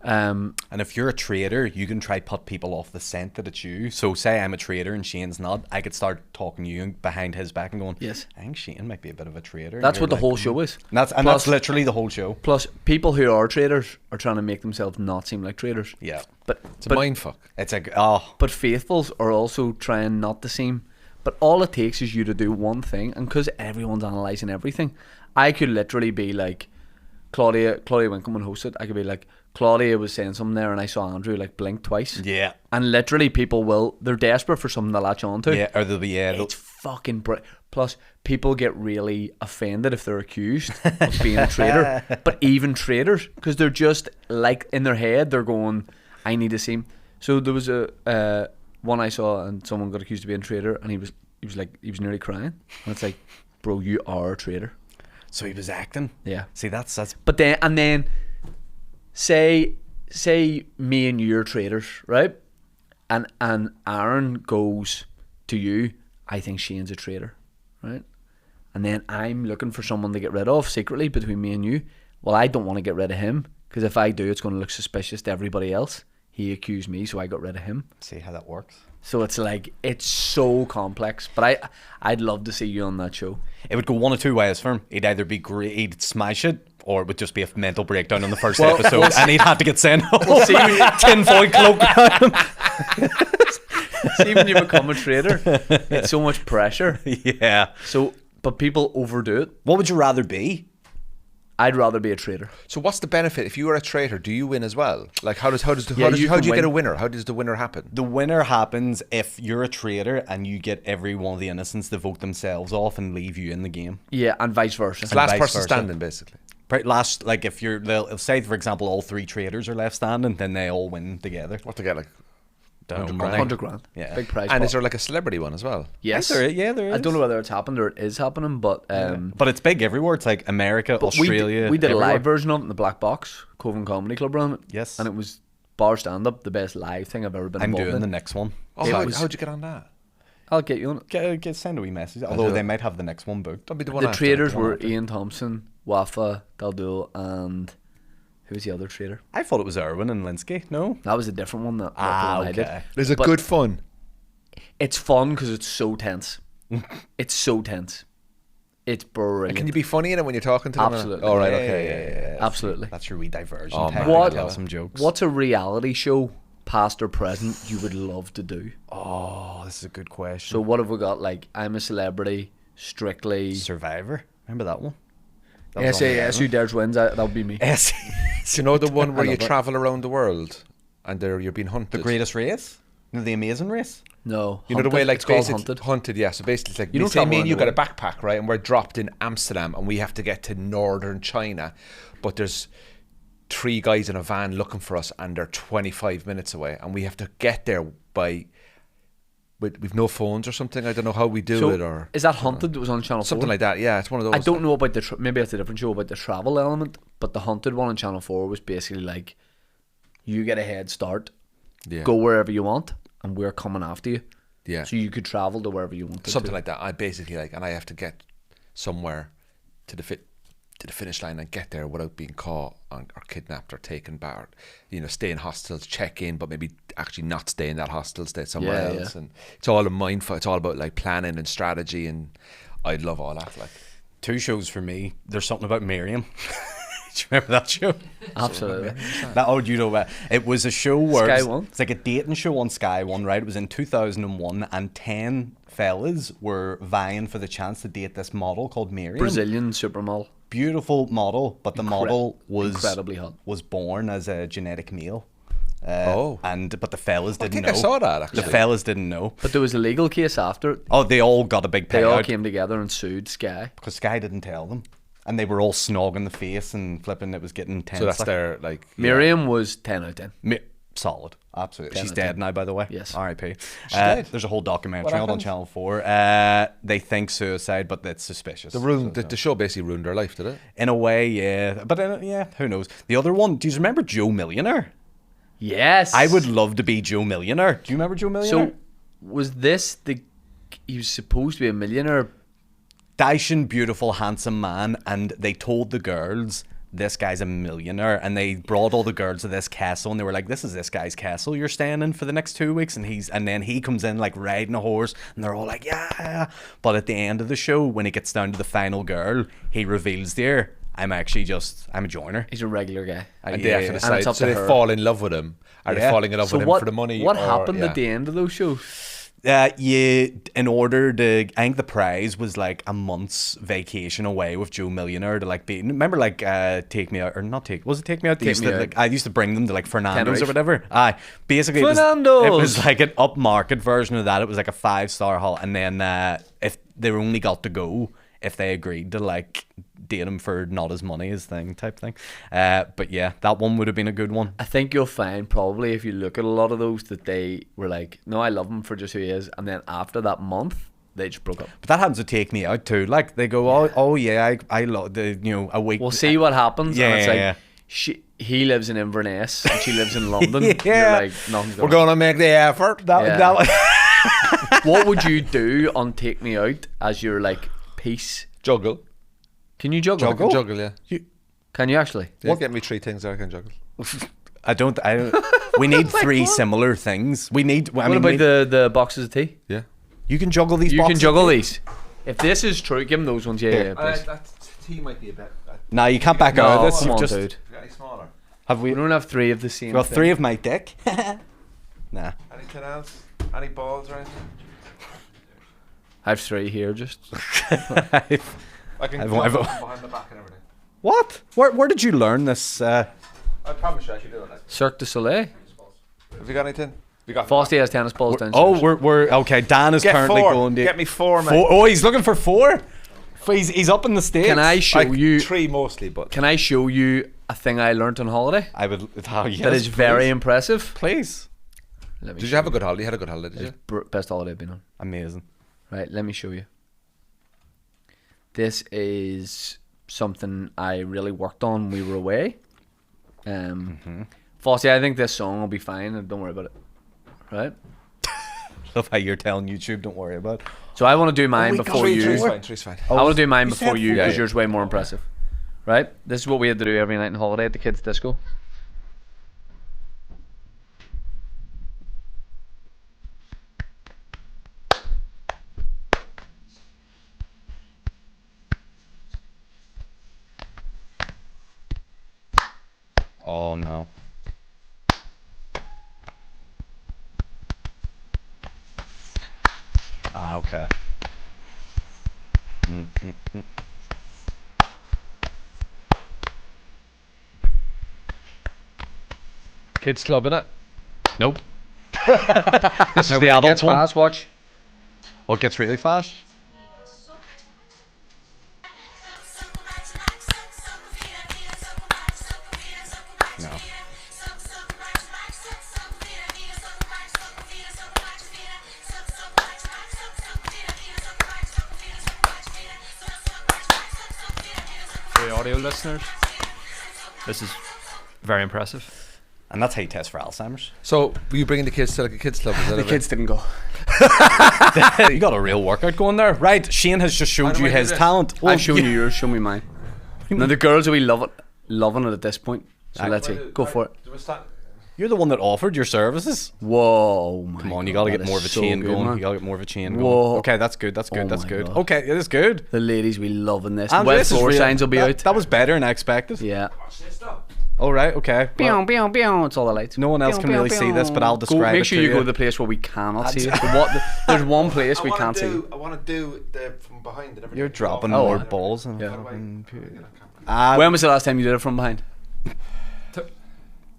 And if you're a traitor, you can try put people off the scent that it's you. So say I'm a traitor and Shane's not, I could start talking to you behind his back and going, Yes. I think Shane might be a bit of a traitor. That's And what the you're whole like, show is. That's Plus- literally the whole show. Plus, people who are traitors are trying to make themselves not seem like traitors. Yeah. But It's a mind fuck. It's like, oh, but faithfuls are also trying not to seem. But all it takes is you to do one thing, and because everyone's analysing everything, I could literally be like, Claudia Winkleman hosted. I could be like, Claudia was saying something there, and I saw Andrew like blink twice. yeah. And literally, they're desperate for something to latch on to. Yeah, or they'll be, It's fucking Plus, people get really offended if they're accused of being a traitor. But even traitors, because they're just like in their head, they're going, I need to see him. So there was one I saw, and someone got accused of being a traitor, and he was nearly crying. And it's like, bro, you are a traitor. So he was acting. Yeah. See, that's. But then, say me and you are traitors, right? And Aaron goes to you, I think Shane's a traitor, right? And then I'm looking for someone to get rid of secretly between me and you. Well, I don't want to get rid of him, because if I do, it's going to look suspicious to everybody else. He accused me, so I got rid of him. See how that works. So it's like, it's so complex. But I'd love to see you on that show. It would go one of two ways for him. He'd either be great, he'd smash it, or it would just be a mental breakdown in the first episode, and he'd have to get sent home. Tinfoil cloak around him. See, when you become a traitor, it's so much pressure. Yeah. So, but people overdo it. What would you rather be? I'd rather be a traitor. So what's the benefit? If you were a traitor, do you win as well? Like, how do Yeah, you can get win. a winner? How does the winner happen? The winner happens if you're a traitor and you get every one of the innocents to vote themselves off and leave you in the game. Yeah, and vice versa. It's last vice person versa. standing, basically. Last, like if they'll say, for example, all 3 traitors are left standing, then they all win together. What to get, like, Don't know, 100 money. 100 grand. Yeah. Big prize. and pot. is there like a celebrity one as well? Yes. There is. I don't know whether it's happened or it is happening, but But it's big everywhere. It's like America, Australia. we did a everywhere. live version of it in the Black Box, Coven Comedy Club ran it. Yes. And it was bar stand up, the best live thing I've ever been I'm involved doing in. the next one. Oh, how'd you get on that? I'll get you on it. Send a wee message. Although they might have the next one booked. Don't be the one The after. traders The one were after. Ian Thompson, Wafa, Daldul, and who was the other trader? I thought it was Erwin and Linsky. No. That was a different one that I did. Okay. Is it But- good fun? It's fun because it's so tense. It's so tense. It's brilliant. Can you be funny in it when you're talking to them? Absolutely. All right. Yeah, Okay. yeah. Absolutely. That's your wee diversion. Oh, tactic. man. Tell some jokes. What's a reality show, past or present, you would love to do? Oh, this is a good question. So what have we got? Like, I'm a Celebrity, Strictly, Survivor. Remember that one? That was on the SAS, who dares wins, that would be me. S. Do you know the one where I you love it. travel around the world and you're being hunted? The Greatest Race? The Amazing Race? No. You know the way, Hunted. like, It's called basically Hunted. yeah. So basically, it's like You don't say me travel and you around got the a backpack, right, and we're dropped in Amsterdam, and we have to get to northern China, but there's 3 guys in a van looking for us, and they're 25 minutes away, and we have to get there by. We've no phones or something. I don't know how we do So, it, or is that Hunted that was on Channel 4? something like that. Yeah, it's one of those. I don't know about the maybe it's a different show about the travel element, but the Hunted one on Channel 4 was basically like, you get a head start, Yeah. go wherever you want, and we're coming after you. Yeah. So you could travel to wherever you want. Something like that. I basically like, and I have to get somewhere to the finish line and get there without being caught or kidnapped or taken back. Or, you know, stay in hostels, check in, but maybe actually not stay in that hostel, stay somewhere Yeah, else. yeah. And it's all a mindful. It's all about like planning and strategy, and I'd love all that. Like, 2 shows for me. There's something about Miriam. Do you remember that show? Absolutely. You know what? It was a show where Sky it was- One? It's like a dating show on Sky One, right? It was in 2001, and 10 fellas were vying for the chance to date this model called Miriam. Brazilian supermodel. Beautiful model, but the model was incredibly hot. Was born as a genetic male. Oh. But the fellas I didn't think know. I saw that, actually. The fellas didn't know. But there was a legal case after it. Oh, they all got a big They all payout came together and sued Sky. because Sky didn't tell them, and they were all snog in the face and flipping. It was getting tense. so that's like. their like. Miriam was 10 out of 10. Solid, absolutely. 10 She's out of dead 10. now, by the way. Yes. R.I.P. dead? There's a whole documentary What out on happened? Channel 4. They think suicide, but it's suspicious. The show basically ruined her life, did it? In a way, yeah. But yeah, who knows? The other one, do you remember Joe Millionaire? Yes. I would love to be Joe Millionaire. Do you remember Joe Millionaire? So, was this he was supposed to be a millionaire? Dashing, beautiful, handsome man, and they told the girls this guy's a millionaire, and they brought all the girls to this castle, and they were like, this is this guy's castle you're staying in for the next 2 weeks, and then he comes in like riding a horse, and they're all like, yeah. But at the end of the show, when it gets down to the final girl, he reveals there, I'm a joiner. He's a regular guy. And they have to And decide. it's up So to they her. fall in love with him. Are they Yeah. falling in love So with him for the money? what or- happened yeah. at the end of those shows? In order to, I think the prize was like a month's vacation away with Joe Millionaire to like be. Remember, like Take Me Out, or not Take? Was it Take Me Out? They Take used Me to, Out. like, I used to bring them to like Fernando's or Tenerife. whatever. Aye, basically it Fernando's! was like an upmarket version of that. It was like a 5-star hall, and then if they only got to go if they agreed to like date him for not his money, his thing type thing. But yeah, that one would have been a good one. I think you'll find probably if you look at a lot of those that they were like, no, I love him for just who he is, and then after that month they just broke up. But that happens to Take Me Out too. Like they go, oh yeah, I love the a week. We'll see what happens. Yeah, and it's like, yeah. He lives in Inverness and she lives in London. Yeah. You're like, nothing's We're going to make the effort. What would you do on Take Me Out as your like piece? Juggle. Can you juggle? I can juggle, yeah. Can you actually? Yeah, get me 3 things that I can juggle. I don't. We need 3 similar things. We need. What about the boxes of tea? Yeah. You can juggle these. You boxes can juggle of tea? these. If this is true, give him those ones. Yeah, please. That tea might be a bit... Nah, you can't back No, out of this. come on, Just dude. Got any smaller? have we? We don't have 3 of the same. Well, thing. 3 of my dick. Nah. Anything else? Any balls or anything? I have 3 here. Just I can I've- go I've- behind the back and everything. What? Where did you learn this? I promise you I can do it. Like. Cirque du Soleil. Have you got anything? You got Frosty has tennis balls downstairs. Oh, we're okay. Dan is Get currently 4. going to Get me 4, mate. 4. Oh, he's looking for 4. He's up in the States. Can I show you? 3 mostly, but... Can I show you a thing I learnt on holiday? I would. Oh, yes, That is very please. impressive. Please. Let me Did show you have a good holiday? You had a good holiday, did you? Best holiday I've been on. Amazing. Right, let me show you. This is something I really worked on when we were away. Fossey, I think this song will be fine, and don't worry about it. Right? Love how you're telling YouTube, don't worry about it. So I want to do mine before you. Three's fine. I want to do mine You before said you 4. because yours way more impressive. Right? This is what we had to do every night on holiday at the kids' disco. Oh no. Ah, okay. Kids club, innit? Nope. This is the adult one. Fast watch. Oh, it gets really fast. No. For the audio listeners, this is very impressive. And that's how you test for Alzheimer's. So, were you bringing the kids to like a kids club? Is that The a bit- kids didn't go. You got a real workout going there. Right, Shane has just showed do you I do his this? talent. I've shown you yours, show me mine. Now the girls will be loving it at this point. So let's see. Go for it. You're the one that offered your services. Whoa, my Come on, you God, gotta that get is more of a so chain good, going. man. You gotta get more of a chain Whoa. going. Okay, that's good. That's good. Oh that's my good. God. Okay, it is good. The ladies will be loving this. Andrew, Web this is floor real. signs will be that, out. That was better than I expected. Yeah. All right. Okay. Well, Pew, pew, pew. It's all the lights. no one else Pew, can pew, really see this, but I'll Go, describe make it sure to you you. go to the place where we cannot see it. There's one place we can't see. I want to do the from behind and everything. You're dropping Oh, more yeah. balls. And Yeah. fucking When was the last time you did it from behind?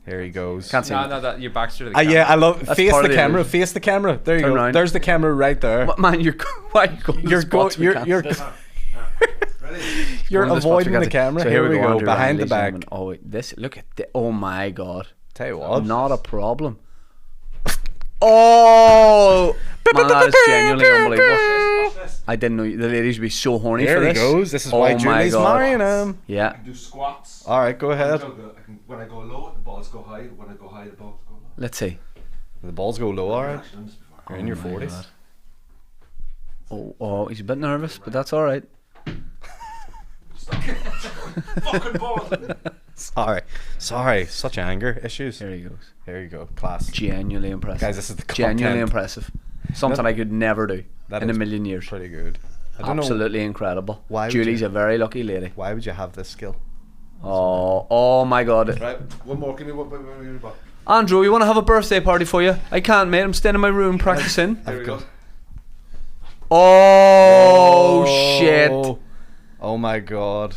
here he goes. Can't see. No, it. no, that your back's to the camera. Yeah, I love. That's Face part the of the camera. illusion. Face the camera. There you Turn go. around. There's the camera right there. What, man, why are you going to You're the spots we you're can't you're see? you're Going to the spots we avoiding can't the see. camera. So Here we go. Andrew, Behind the ladies and back. gentlemen. Oh, wait, this. Look at the. Oh my God. Tell you what. Not a problem. Oh, man, that is genuinely unbelievable. I didn't know the ladies would be so horny There for he this. goes. This is Oh why my Julie's God. marrying him. Yeah, Do squats. All right, go ahead. When I go low, the balls go high. When I go high, the balls go low. let's see. The balls go low. All right. You're in your 40s. Oh, he's a bit nervous, but that's all right. Fucking balls. Sorry. Such anger issues. Here he goes. Here you go. Class. Genuinely impressive. Guys, this is the genuinely content. impressive. Something I could never do That in a is million years. Pretty good. I don't know Absolutely incredible. Why would Julie's you- a very lucky lady. why would you have this skill. Oh my God. Right, one more. Give me one. Andrew, you want to have a birthday party for you? I can't, mate. I'm staying in my room practicing. There we go. Oh, shit. Oh my God.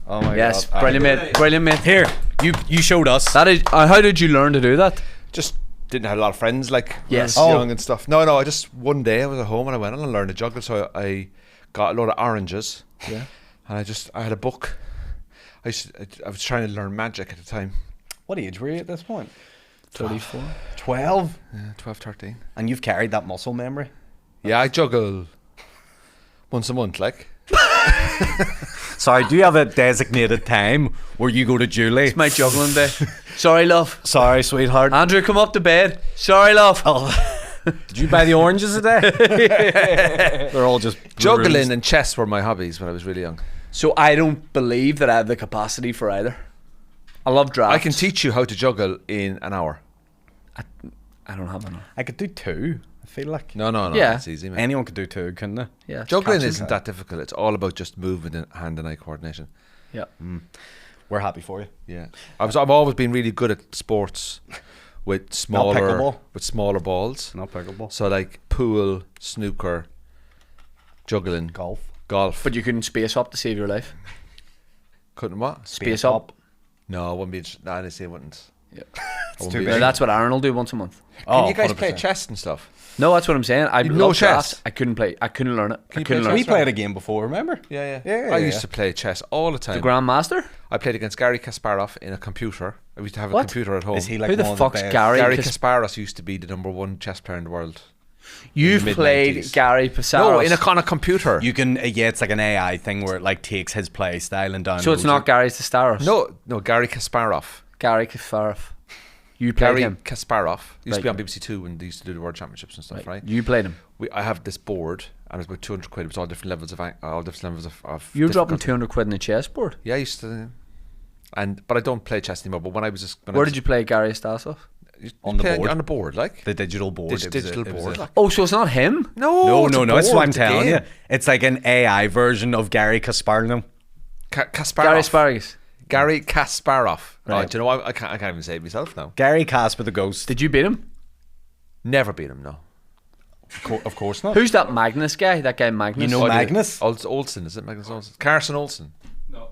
Oh my Yes, God. All brilliant, right. mate. Brilliant, mate. Here, you showed us. That is. How did you learn to do that? Just didn't have a lot of friends like when Yes. I was Oh. young and stuff. No, I just one day I was at home and I went on and learned to juggle. So I got a load of oranges. Yeah. And I had a book. I was trying to learn magic at the time. What age were you at this point? 34. 12? Yeah, 12, 13. And you've carried that muscle memory? Yeah, I juggle once a month, like. Sorry, do you have a designated time where you go to Julie? It's my juggling day. Sorry, love. Sorry, sweetheart. Andrew, come up to bed. Sorry, love. Did you buy the oranges today? They're all just Juggling bruised. and chess were my hobbies when I was really young. So I don't believe that I have the capacity for either. I love drafts. I can teach you how to juggle in an hour. I don't have enough. I could do 2, I feel like. No, Yeah. it's easy, man. Anyone could do 2, couldn't they? Yeah. it's Juggling catching. isn't that difficult. It's all about just movement and hand and eye coordination. Yeah. We're happy for you. Yeah, I've always been really good at sports with pickleball. smaller balls. Not pickleball. So like pool, snooker, juggling, Golf. golf. But you couldn't space up to save your life. Couldn't what? Space up. No, I wouldn't be. No, I didn't say I wouldn't. Yeah. It's too No, big. that's what Aaron will do once a month. Can you guys play 100%. chess and stuff? No, that's what I'm saying. I You love know drafts. chess? I couldn't play. I couldn't learn it. I you couldn't play learn We it. chess? played a game before, remember? Yeah. Yeah, I yeah, used yeah. to play chess all the time. The Grandmaster? I played against Gary Kasparov in a computer. I used to have a What? computer at home. Is he like Who the one of fuck's best? Gary? Gary Kas- Kasparov used to be the #1 chess player in the world. You've mid- played 90s. Gary Passaros. No, on a computer. You can, yeah, it's like an AI thing where it like takes his play style and down. So it's not Gary Passaros. No, Gary Kasparov. Gary Kasparov. You played Gary him. Kasparov used to be Right. on BBC Two when they used to do the World Championships and stuff, right? You played him. I have this board, and it's about 200 quid. It was all different levels of You're dropping difficulty. 200 quid in the chessboard. Yeah, I used to, but I don't play chess anymore. But when I was just Where did you play Gary Stasov? On the board? On the board, like the digital board? this It was digital it was board. a- Like. Oh, so it's not him? No, No, it's a that's what board, I'm it's a telling game. you. It's like an AI version of Gary Kasparov. Kasparov. Gary Asparagus. Gary Kasparov. Right. Right. Do you know what? I can't even say it myself now. Gary Casper the Ghost. Did you beat him? Never beat him. No. Of course not. Who's that Magnus guy? That guy Magnus? You know Oh, Magnus? Olsen, is it Magnus Olsen? Carson Olsen. No,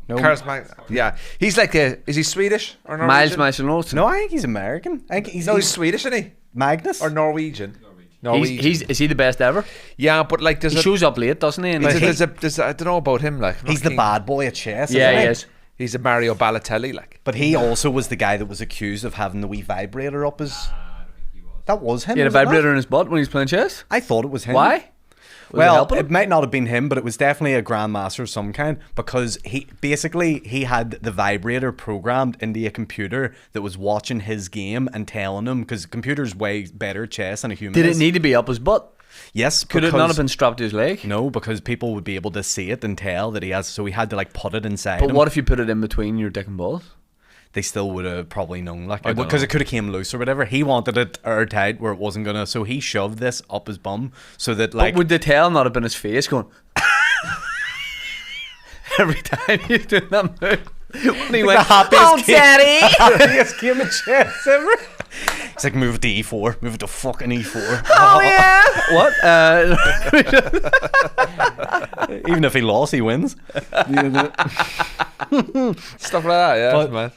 Yeah, he's like is he Swedish or Miles Norwegian? Olsen. no, I think he's American. I think he's, No, he's he's Swedish, isn't he? Magnus. Or Norwegian. Norwegian. Is he the best ever? Yeah, but like He shows up late, doesn't he? And there's a I don't know about him. Like I'm He's not the keen. bad boy at chess. yeah, isn't he he is. He's a Mario Balotelli, like. But he also was the guy that was accused of having the wee vibrator up his. That was him. He had a was it not? vibrator in his butt when he was playing chess. I thought it was him. Why? Was it Well, helping it him? might not have been him, but it was definitely a grandmaster of some kind because he had the vibrator programmed into a computer that was watching his game and telling him because computer's way better at chess than a human. Did it is. need to be up his butt? Yes, Could it not because- have been strapped to his leg? No, because people would be able to see it and tell that he has. So he had to like put it inside But him. what if you put it in between your dick and balls? They still would have probably known, like, I don't because know. it could have came loose or whatever. He wanted it airtight where it wasn't gonna. So he shoved this up his bum so that like. But would the tail not have been his face going? Every time he's doing that move. When he went, the happiest "Oh, kid." daddy!" Happiest game of chess ever. It's like move it to E4, move it to fucking E4. Oh yeah. What? Even if he lost, he wins. Stuff like that, yeah, But- man.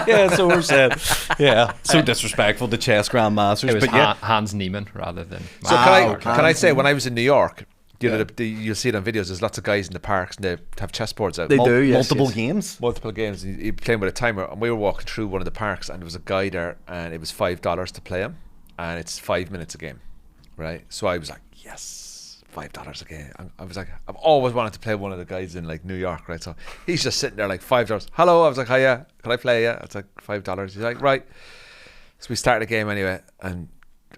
Yeah, so we're saying, yeah, so disrespectful to chess grandmasters, It was but yeah, Hans Niemann rather than. So can okay. I say when I was in New York, you know, you'll see it on videos. There's lots of guys in the parks and they have chessboards out. They do, yes, multiple yes. games. Multiple games. And you playing with a timer, and we were walking through one of the parks, and there was a guy there, and it was $5 to play him, and it's 5 minutes a game, right? So I was like, yes, $5 a game. I was like, I've always wanted to play one of the guys in like New York, right? So he's just sitting there like $5. Hello, I was like, hiya, can I play? Yeah, it's like $5. He's like, right. So we started the game anyway, and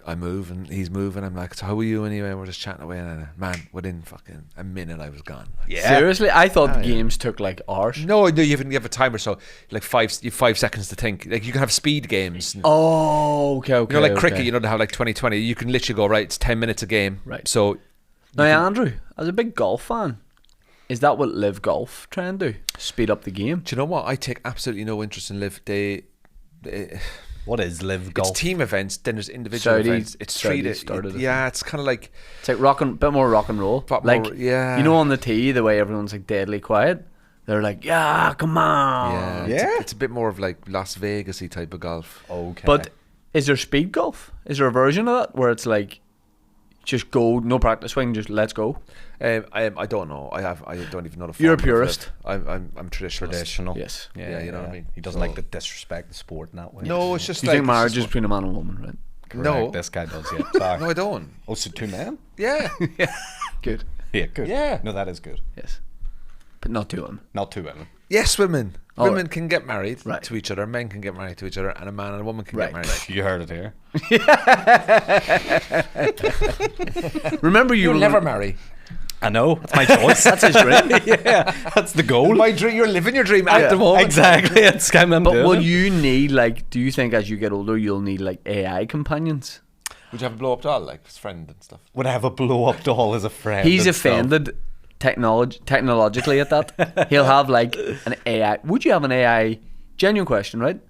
I move and he's moving. I'm like, so how are you anyway? We're just chatting away, and man, within fucking a minute I was gone. Yeah, Seriously, I thought the yeah. games took like hours. No, you have a timer, so like you have 5 seconds to think. Like you can have speed games. Oh, okay. You know, like okay. cricket, you know, they have like 20-20. You can literally go, right, it's 10 minutes a game. Right. So Now, Andrew, as a big golf fan, is that what LIV Golf try and do? Speed up the game? do you know what? I take absolutely no interest in LIV. what is LIV Golf? It's team events, then there's individual Saudi- events. It's Saudi treated. started it. Yeah, it's kind of like It's like bit more rock and roll. Bit Like, more- yeah. you know, on the tee, the way everyone's like deadly quiet. They're like, yeah, come on. yeah, Yeah? It's a bit more of like Las Vegas-y type of golf. Okay, But is there speed golf? Is there a version of that where it's like Just go, no practice swing, just let's go. I don't know. I don't even know the. You're a formula for purist. it. I'm traditional. Yes. Yeah, you know what I mean? He doesn't like to disrespect the sport in that way. No, it's just You like think marriage is it's just between a man and a woman, right? Correct. No. This guy does, yeah. Sorry. no, I don't. Oh, so 2 men? Yeah. Good. Yeah, good. Yeah. No, that is good. Yes. But not 2 women. Not 2 women. Yes, women. Oh, Women can get married right. to each other. Men can get married to each other, and a man and a woman can Right. get married. You heard it here. Remember you You'll were never marry. I know. It's my choice. That's his dream. Yeah, that's the goal. My dream. You're living your dream at the moment. Exactly. It's kind of But will you need, like, do you think as you get older you'll need like AI companions? Would you have a blow up doll like his friend and stuff? Would I have a blow up doll as a friend? He's and stuff? offended technologically at that. He'll have like an AI. Would you have an AI? Genuine question, right?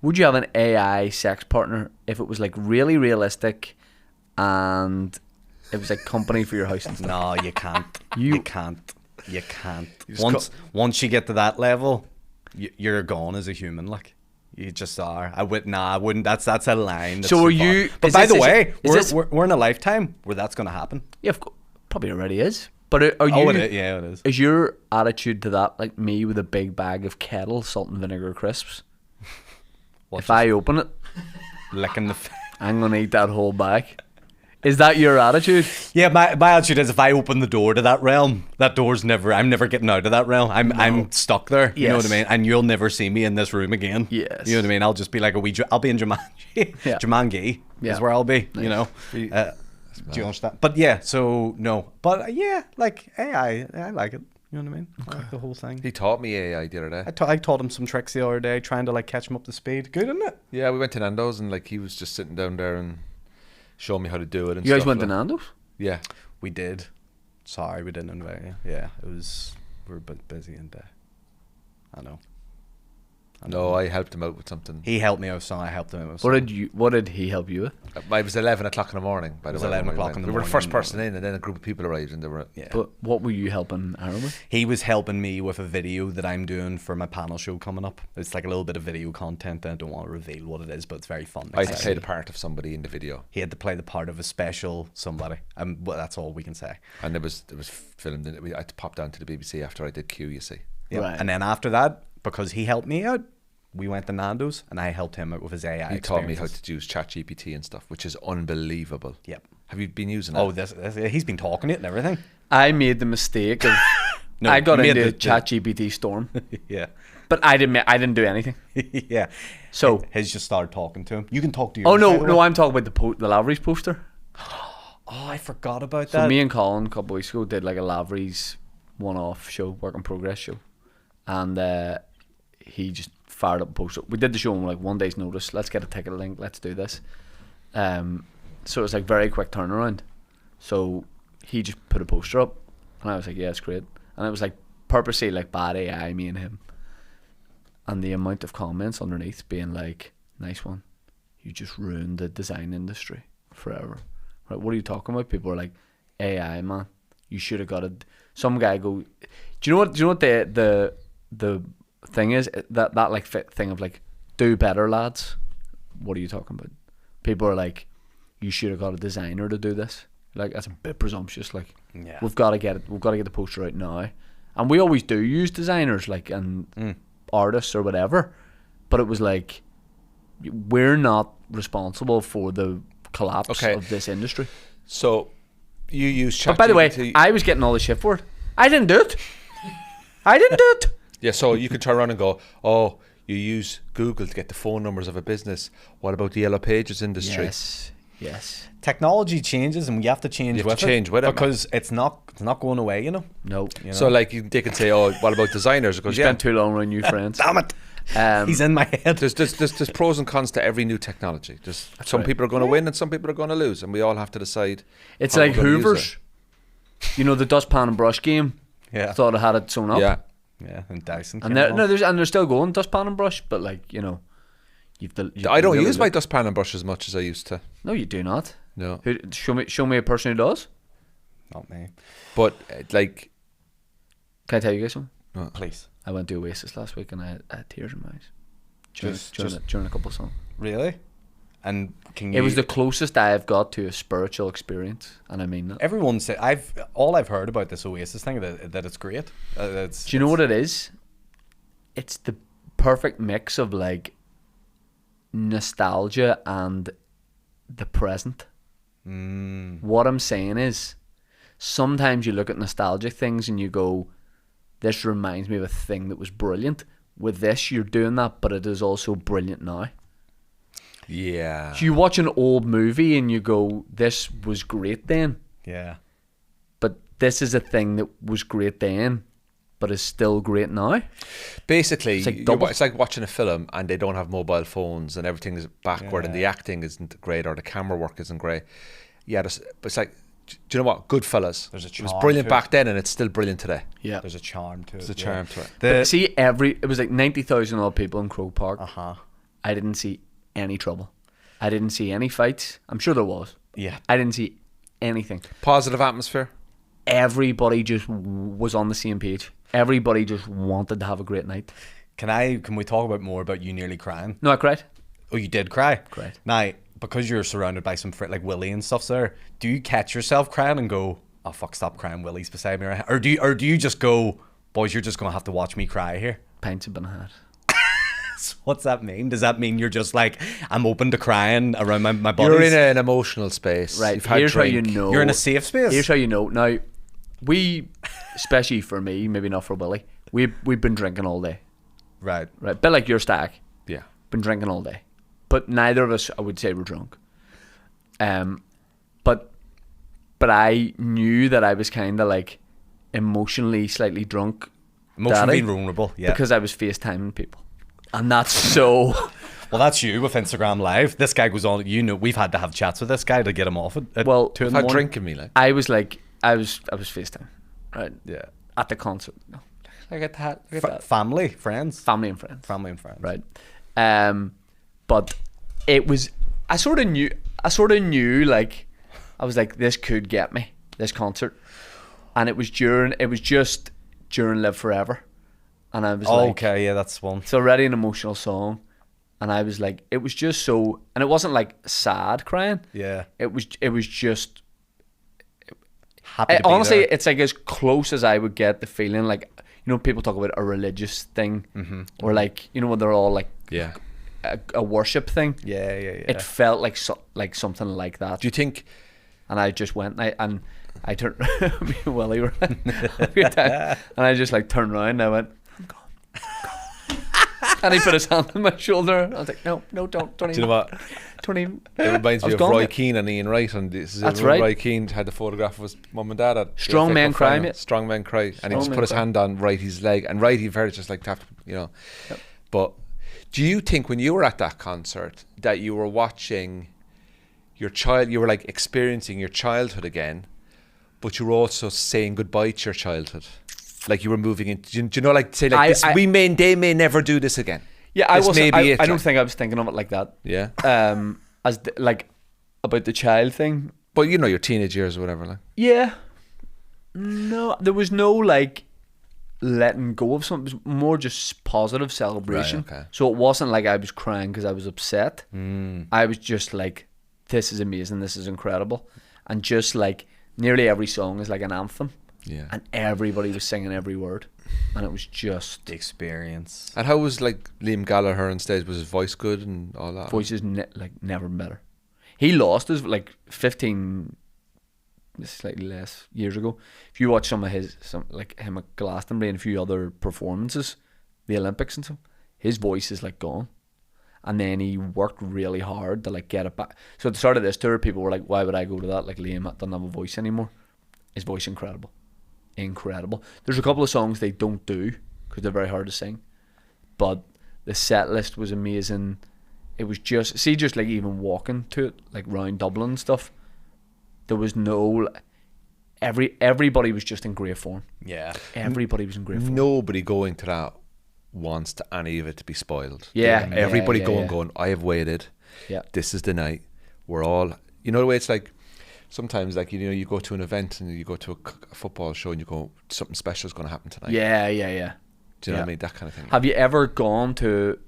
Would you have an AI sex partner if it was like really realistic and it was like company for your house and stuff? No, you can't. You- You can't. You can't. just Once you get to that level, you're gone as a human. Like you just are. I wouldn't. That's a line. That's So too are far. you- But is by this- the way, is this- we're in a lifetime where that's going to happen. Yeah, probably already is. But are you? Oh, it is. Yeah, it is. Is your attitude to that like me with a big bag of Kettle salt and vinegar crisps? Watch If I open it, licking the. I'm gonna eat that whole bag. Is that your attitude? Yeah, my attitude is if I open the door to that realm, that door's never. I'm never getting out of that realm. I'm stuck there. You know what I Yes. mean? And you'll never see me in this room again. Yes. You know what I mean? I'll just be like a wee. I'll be in Jumanji. Yeah. Jumanji Yeah. is where I'll be. You know. Do you understand? But yeah, so no. But yeah, like AI, I like it. You know what I mean? I like the whole thing. He taught me AI the other day. I taught him some tricks the other day, trying to like catch him up to speed. Good, isn't it? Yeah, we went to Nando's and like he was just sitting down there and showing me how to do it. And You guys stuff, went to like. Nando's? Yeah. We did. Sorry, we didn't invite you. Yeah, it was. We were a bit busy and I know. No, I helped him out with something. He helped me out, so I helped him out. with What something. What did he help you with? It was 11 o'clock in the morning. By the was way, 11 when we o'clock went. in the We were the morning. first person in, and then a group of people arrived, and they were. Yeah. But what were you helping Aaron with? He was helping me with a video that I'm doing for my panel show coming up. It's like a little bit of video content. I don't want to reveal what it is, but it's very fun. I had to exciting. play the part of somebody in the video, He had to play the part of a special somebody. Well, that's all we can say. and it was filmed. And I had to pop down to the BBC after I did Q. You see. Yeah. Right. And then after that, because he helped me out, we went to Nando's and I helped him out with his AI. He taught me how experiences. to use ChatGPT and stuff, which is unbelievable. Yep. Have you been using it? Oh, he's been talking it and everything. I made the mistake of No, I got you made into the- ChatGPT storm, Yeah. but I didn't do anything. Yeah. So His just started talking to him. You can talk to your. oh no, I'm talking about the Lavery's poster. Oh, I forgot about So that. me and Colin a couple of weeks ago did like a Lavery's one-off show, work in progress show, and he just fired up a poster. We did the show on like 1 day's notice. Let's get a ticket link. Let's do this. So it was like very quick turnaround. So he just put a poster up, and I was like, yeah, it's great. And it was like purposely like bad AI, me and him. And the amount of comments underneath being like, nice one, you just ruined the design industry forever. Right? What are you talking about? People are like, AI, man, you should have got it. Some guy go, do you know what the thing is, that like thing of like, do better, lads. What are you talking about? People are like, you should have got a designer to do this. Like, that's a bit presumptuous. Like, Yeah. we've got to get it. We've got to get the poster out now, and we always do use designers, like, and artists or whatever. But it was like, we're not responsible for the collapse of this industry. So you use ChatGPT. But by the way, I was getting all the shit for it. I didn't do it. I didn't do it. yeah, so you could turn around and go, oh, you use Google to get the phone numbers of a business. What about the Yellow Pages industry? Yes. Technology changes and we have to change You have with to change with it, man. because it's not going away. You know. No. You know? So like they can say, oh, what about designers? Because You spent too long around new friends. Damn it. Um, He's in my head. there's pros and cons to every new technology. Some right. people are going to win and some people are going to lose, and we all have to decide. It's how like we're gonna use Hoovers. You know, the dustpan and brush game. Yeah. Thought it had it sewn it. up. Yeah, Yeah. And Dyson. And came they're, along. no, they're still going dustpan and brush, but like, you know, I don't use my dustpan and brush as much as I used to. No, you do not. No, Show me a person who does. Not me. but like, Can I tell you guys something? Please. I went to Oasis last week and I had tears in my eyes during Just a couple of songs. really. And It was the closest I have got to a spiritual experience, and I mean that. Everyone say I've heard about this Oasis thing that it's great. Do you know what it is? It's the perfect mix of like nostalgia and the present. What I'm saying is, sometimes you look at nostalgic things and you go, this reminds me of a thing that was brilliant. With this, you're doing that, but it is also brilliant now. Yeah. So you watch an old movie and you go, this was great then. Yeah. But this is a thing that was great then, but is still great now. Basically, It's like double. it's like watching a film and they don't have mobile phones and everything is backward and the acting isn't great or the camera work isn't great. Yeah, but it's like, do you know what? Goodfellas. There's a It was charm brilliant to back it. then and it's still brilliant today. Yeah. There's a charm to it. There's a charm to it. But see, it was like 90,000 odd people in Croke Park. Uh-huh. I didn't see any trouble. I didn't see any fights. I'm sure there was. Yeah. I didn't see anything. Positive atmosphere. Everybody just was on the same page. Everybody just wanted to have a great night. Can we talk more about you nearly crying? No, I cried. Oh, you did cry? Cried. Now, because you're surrounded by some like Willie and stuff there, do you catch yourself crying and go, oh fuck, stop crying, Willie's beside me? Or do you just go, boys, you're just going to have to watch me cry here? Pints have been had. So what's that mean? Does that mean you're just like, I'm open to crying around my buddies? You're in an emotional space. Right, You've had here's how drink. you know. You're in a safe space? Here's how you know. Now, we, especially for me, maybe not for Willie, we've been drinking all day. Right. Right, bit like your Stag. Yeah. Been drinking all day. But neither of us, I would say, were drunk. But I knew that I was kind of like emotionally slightly drunk. Emotionally Daddy, vulnerable, yeah. Because I was FaceTiming people. And that's so... Well, that's you with Instagram Live. This guy goes on, we've had to have chats with this guy to get him off at Well, 2 in I've the had morning. drinking me, like. I was FaceTime, right? Yeah. At the concert. No. Look at that. Look at that. Family, friends. Family and friends. Family and friends. Right. But it was, I sort of knew, like, I was like, this could get me, this concert. And it was just during Live Forever. And I was like, okay, yeah, that's one. it's already an emotional song. And I was like, it was just so, and it wasn't like sad crying. Yeah. It was just, Happy to be honestly, there. it's like as close as I would get the feeling, like, you know, people talk about a religious thing, or like, you know, when they're all like, Yeah. a worship thing. Yeah. It felt like something like that. Do you think... And I just went, and I turned, me and Willie were and I just like turned around and I went, I'm gone. And he put his hand on my shoulder. I was like, no, don't even. Do you know what? Don't even. It reminds I me was of gone, Roy mate. Keane and Ian Wright, and this is That's when right. Roy Keane had the photograph of his mum and dad at the Strong FA men Cup cry, final. mate. Strong men cry, and he Strong just men put his cry. hand on Righty's leg, and Righty very just like tapped, you know. Yep. But do you think when you were at that concert that you were watching your child, you were like experiencing your childhood again, but you were also saying goodbye to your childhood? Like you were moving into, do you know, like say like they may never do this again. Yeah, I This wasn't. may be I it, don't like. think I was thinking of it like that. Yeah. Like about the child thing. But you know, your teenage years or whatever, like. Yeah. No, there was no like letting go of something. It was more just positive celebration. Right, okay. So it wasn't like I was crying because I was upset. I was just like, this is amazing. This is incredible. And just like nearly every song is like an anthem. Yeah. And everybody was singing every word. And it was just... The experience. And how was like Liam Gallagher on stage? Was his voice good and all that? Voice is never better. He lost his like 15, slightly less years ago. If you watch some like him at Glastonbury and a few other performances, the Olympics and stuff, his voice is like gone. And then he worked really hard to like get it back. So at the start of this tour, people were like, "Why would I go to that? Like Liam doesn't have a voice anymore." His voice incredible. There's a couple of songs they don't do because they're very hard to sing, but the set list was amazing. It was just like even walking to it, like round Dublin and stuff, there was no everybody was just in great form. Yeah. Everybody was in great form. Nobody going to that wants any of it to be spoiled. Yeah, Everybody yeah. going, I have waited. Yeah. This is the night. We're all, you know the way it's like, sometimes like, you know, you go to an event and you go to a football show and you go, something special is going to happen tonight. Yeah. Do you know what Yeah. I mean? That kind of thing. Have you ever gone to,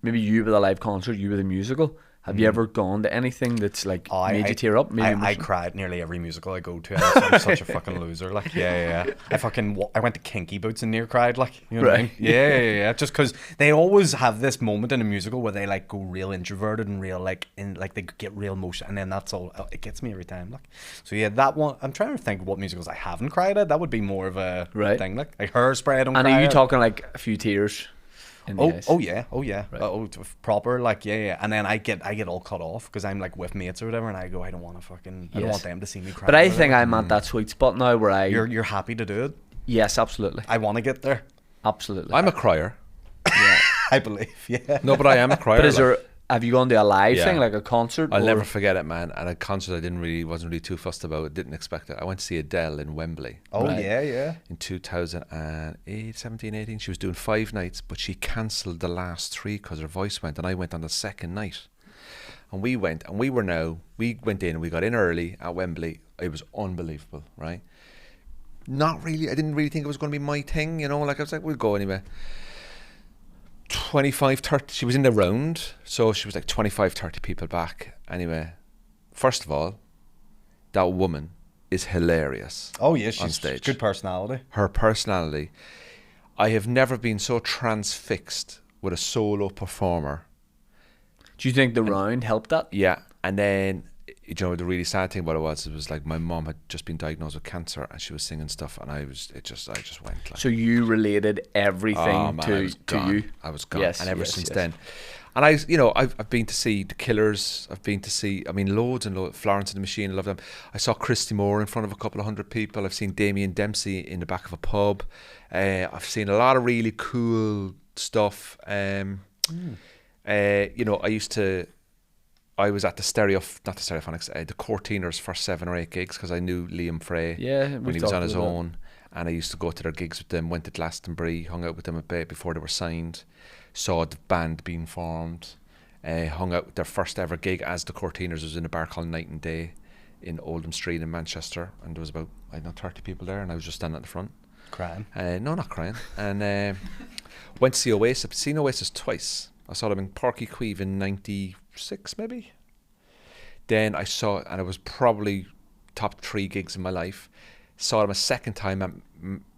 maybe you with a live concert, you with a musical, Have you ever gone to anything that's like made you tear up? Made you I emotional? cried nearly every musical I go to. I'm such a fucking loser. Like, yeah. I went to Kinky Boots and near cried. Like, you know what I mean? Yeah. Just because they always have this moment in a musical where they like go real introverted and real like they get real emotion, and then that's all. It gets me every time. Like, so yeah, that one. I'm trying to think what musicals I haven't cried at. That would be more of a thing. Like Hairspray. I don't. And cry are you at. talking like a few tears? Oh yeah. Right. Proper, like, yeah. And then I get all cut off because I'm like with mates or whatever, and I go, I don't want to fucking, I don't want them to see me cry. But I think I'm at that sweet spot now where you're happy to do it. Yes, absolutely, I want to get there. absolutely. I'm a crier. yeah. I believe, yeah. No, but I am a crier. But is like. there? Have you gone to a live Yeah. thing like a concert? I'll or- never forget it, man. And a concert wasn't really too fussed about. Didn't expect it. I went to see Adele in Wembley. Oh Right. yeah. In 2008, 17, 18. She was doing 5 nights, but she cancelled the last 3 because her voice went, and I went on the second night. And we went in and we got in early at Wembley. It was unbelievable, right? Not really, I didn't really think it was going to be my thing, you know, like I was like, we'll go anyway. 25, 30, she was in the round, so she was like 25, 30 people back. Anyway, first of all, that woman is hilarious. Oh yeah, on she's stage. good personality. Her personality, I have never been so transfixed with a solo performer. Do you think the round helped that? Yeah, and then, you know, the really sad thing about it was like my mom had just been diagnosed with cancer and she was singing stuff, and I just went like. So you related everything Oh, man, I was to gone. you. I was gone, Yes, and ever yes, since yes. then. And I've been to see The Killers. I've been to see, loads and loads. Florence and the Machine, I love them. I saw Christy Moore in front of a couple of hundred people. I've seen Damien Dempsey in the back of a pub. I've seen a lot of really cool stuff. I was at the Stereophonics, the Courteeners for 7 or 8 gigs because I knew Liam Frey when we've he was on talked his about that. own, and I used to go to their gigs with them. Went to Glastonbury, hung out with them a bit before they were signed, saw the band being formed, hung out with their first ever gig as the Courteeners was in a bar called Night and Day in Oldham Street in Manchester, and there was about 30 people there, and I was just standing at the front. Crying. No, not crying. And went to see Oasis. I've seen Oasis twice. I saw them in Porky Queeve in 96 maybe. Then I saw, and it was probably top 3 gigs in my life. Saw them a second time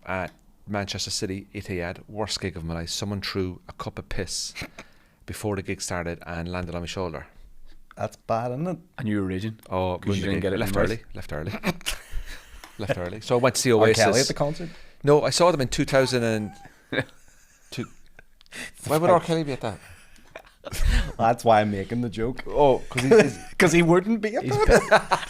at Manchester City, Etihad. Worst gig of my life. Someone threw a cup of piss before the gig started and landed on my shoulder. That's bad, isn't it? And you were raging. Oh, 'Cause you didn't get it left in early. right. Left early. So I went to see R. Oasis. Kelly at the concert. No, I saw them in 2002. Why would R. Kelly be at that? That's why I'm making the joke. Oh, Because he wouldn't be.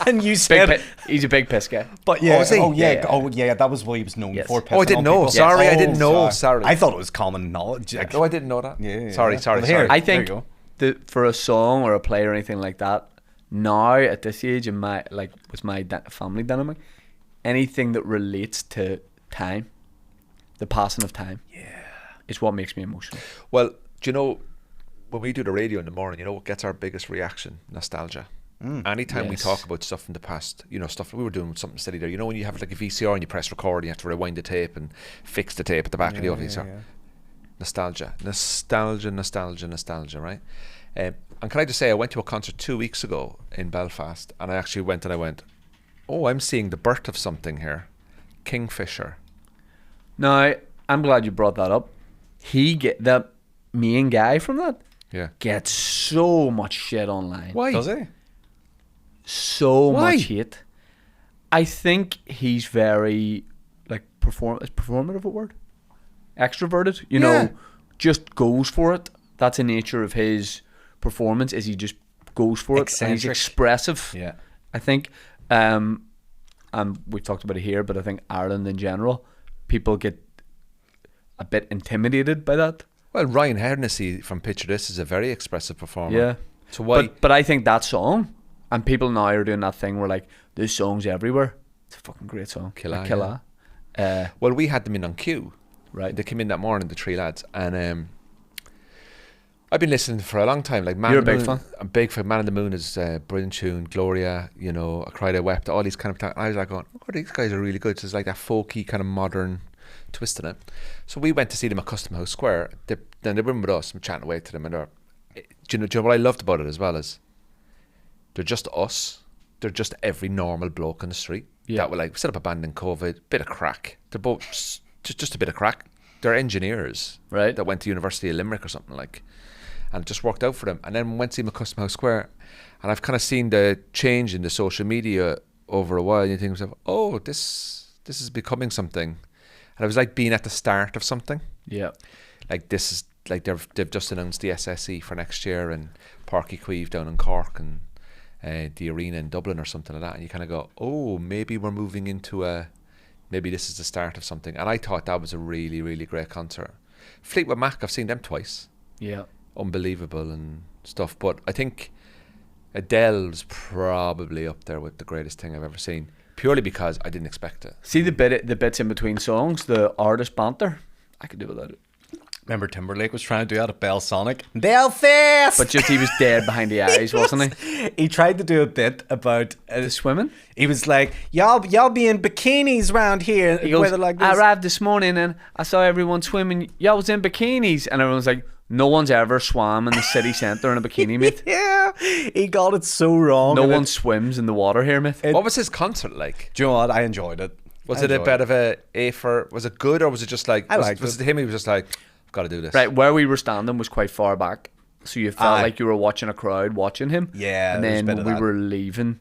And you said, He's a big piss guy. but yeah, is he? yeah, that was what he was known Yes. for. Oh, I didn't pissing on know. people. Sorry, I Oh, didn't know. Sorry. I thought it was common knowledge. Like, No, I didn't know that. Yeah. Sorry. Well, here, I there you think go. for a song or a play or anything like that, now at this age in my with my family dynamic, anything that relates to time, the passing of time, is what makes me emotional. Well, do you know, when we do the radio in the morning, you know what gets our biggest reaction? Nostalgia. Anytime we Yes. talk about stuff from the past, you know, stuff we were doing something steady there. You know, when you have like a VCR and you press record, and you have to rewind the tape and fix the tape at the back of the VCR. yeah. Nostalgia, right? And can I just say, I went to a concert 2 weeks ago in Belfast, and I actually went, oh, I'm seeing the birth of something here. Kingfisher. Now, I'm glad you brought that up. The main guy from that Yeah. gets so much shit online. Why? Does he? So Why? much hate. I think he's very is performative a word? Extroverted, you Yeah. know, just goes for it. That's the nature of his performance, is he just goes for it and he's Eccentric. expressive. Yeah. I think we've talked about it here, but I think Ireland in general, people get a bit intimidated by that. Well, Ryan Hennessy from Picture This is a very expressive performer. Yeah. So why? But I think that song, and people now are doing that thing where like, this song's everywhere. It's a fucking great song. Killa, Like Killa. Well, we had them in on cue. Right. They came in that morning, the 3 lads, and I've been listening for a long time. Like Man You're on the a big Moon, fan? I'm big fan. Man on the Moon is a brilliant tune. Gloria, you know, I Cried, I Wept, all these kind of. I was like going, oh, these guys are really good. So it's like that folky kind of modern twist in it. So we went to see them at Custom House Square. Then they were in with us. I'm chatting away to them, and do you know what I loved about it as well is They're just us. They're just every normal bloke in the street. Yeah. That were like, set up a band in COVID, bit of crack. They're both just a bit of crack. They're engineers. Right. That went to University of Limerick or something like. And it just worked out for them. And then went to see them at Custom House Square. And I've kind of seen the change in the social media over a while. And you think to yourself, oh, this is becoming something. And it was like being at the start of something. Yeah. Like this is like they've just announced the SSE for next year and Páirc Uí Chaoimh down in Cork and the arena in Dublin or something like that. And you kind of go, oh, maybe we're moving into maybe this is the start of something. And I thought that was a really, really great concert. Fleetwood Mac, I've seen them twice. Yeah. Unbelievable and stuff. But I think Adele's probably up there with the greatest thing I've ever seen, purely because I didn't expect it. See the bits in between songs, the artist banter. I could do without it. Remember Timberlake was trying to do that at Belsonic? Belfast! But just he was dead behind the eyes, wasn't he? He tried to do a bit about... The swimming? He was like, y'all be in bikinis round here. He goes, weather like this. I arrived this morning and I saw everyone swimming. Y'all was in bikinis. And everyone's like, no one's ever swam in the city centre in a bikini, mate. Yeah, he got it so wrong. No and one swims in the water here, mate. What was his concert like? Do you know what? I enjoyed it. Was it a bit of a for? Was it good or was it just like? I liked was it. it him? He was just like, I've got to do this. Right, where we were standing was quite far back. So you felt Aye. like you were watching a crowd watching him. Yeah, And there was a then bit when of we that. were leaving,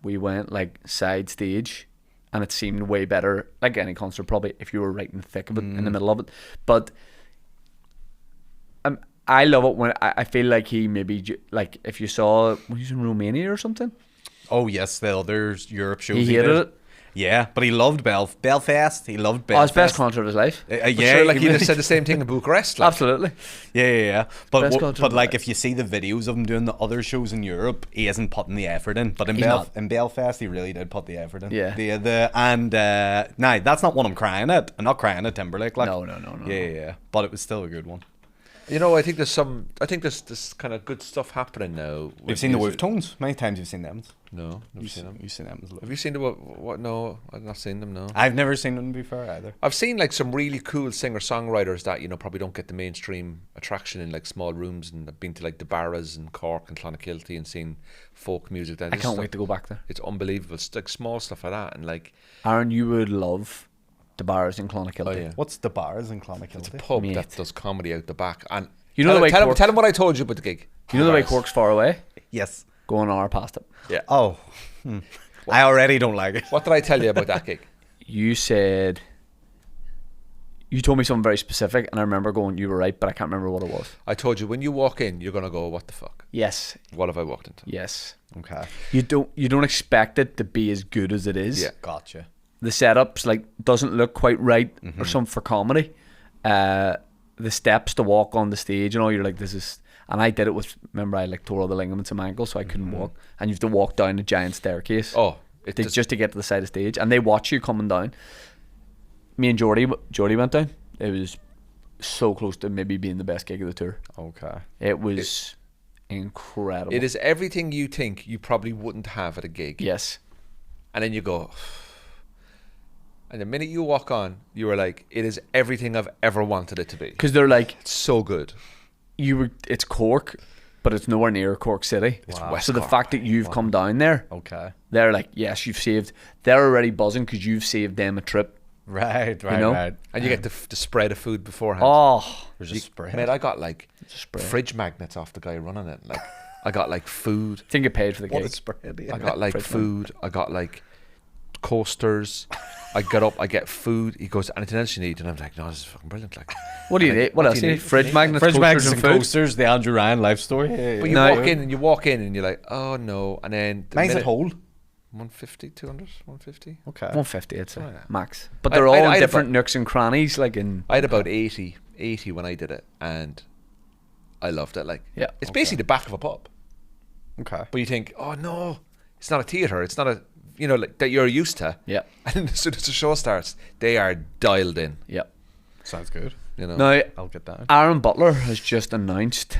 we went like side stage. And it seemed way better, like any concert probably, if you were right in the thick of it, in the middle of it. But I love it when I feel like he maybe, like if you saw, when he was in Romania or something, Oh, yes, the other Europe shows. he hated did. it. Yeah, but he loved Oh, Belfast. He loved his Belfast. best concert of his life. But yeah, sure, like he he'd have really- said the same thing in Bucharest. Like. Absolutely. Yeah. But Best concert but of like life. if you see the videos of him doing the other shows in Europe, he isn't putting the effort in. But in He's not. in Belfast, he really did put the effort in. Yeah. Nah, that's not what I'm crying at. I'm not crying at Timberlake. Like No. Yeah. But it was still a good one. You know, I think there's this kind of good stuff happening now. You've seen the Wolf Tones? Many times you've seen them. No, never seen them. You've seen them. Have you seen the what? No, I've not seen them. No, I've never seen them before either. I've seen like some really cool singer-songwriters that probably don't get the mainstream attraction in like small rooms, and I've been to like the Barras in Cork and Clonakilty and seen folk music. That I can't wait to go back there. It's unbelievable. It's like small stuff like that, and like Aaron, you would love the bars in Clonakilty. Oh, yeah. What's the bars in Clonakilty? it's a pub Mate. that does comedy out the back. And You know the way tell Cork's- him what I told you about the gig. You know the way Bars. Cork's far away? Yes. Go an hour past it. Yeah. Oh. I already don't like it. What did I tell you about that gig? You said, you told me something very specific, and I remember going, you were right, but I can't remember what it was. I told you when you walk in, you're gonna go, what the fuck? Yes. What have I walked into? Yes. Okay. You don't expect it to be as good as it is. Yeah. Gotcha. The setups like doesn't look quite right or something for comedy. The steps to walk on the stage and all, you're like, this is. And I did it with. Remember, I like tore all the ligaments in my ankle, so I couldn't walk. And you have to walk down a giant staircase. Oh, it just to get to the side of the stage, and they watch you coming down. Me and Jordy went down. It was so close to maybe being the best gig of the tour. Okay. It was incredible. It is everything you think you probably wouldn't have at a gig. Yes. And then you go, and the minute you walk on, you are like, it is everything I've ever wanted it to be. Because they're like, It's so good. it's Cork, but it's nowhere near Cork City. It's West So the Cork. fact that you've come down there, Okay. they're like, yes, you've saved. They're already buzzing because you've saved them a trip. Right. know? Right. And you get the spread of food beforehand. Oh, There's You- a spread. Mate, I got like spread. fridge magnets off the guy running it. Like, I got like food. I think it paid for the What gig. a spread. I got like Fridge food. I got like coasters. I get up, I get food. He goes, anything else you need? And I'm like, no, this is fucking brilliant. Like, What do you need? What else do you need? Fridge magnets, Fridge coasters, magnets and and food. coasters. The Andrew Ryan life story. but you No. walk in and you're like, oh no. And then the Mine's minute- at hold. 150, 200, 150. Okay. 150, I'd say, Something like that. max. But I- they're all I- in I had different about- nooks and crannies, like in. I had about 80 when I did it, and I loved it. Like, Yeah. it's basically the back of a pub. Okay. But you think, oh no, it's not a theatre. It's not a, like that you're used to. Yeah. And as soon as the show starts, they are dialed in. Yeah. Sounds good. Now, I'll get that. Aaron Butler has just announced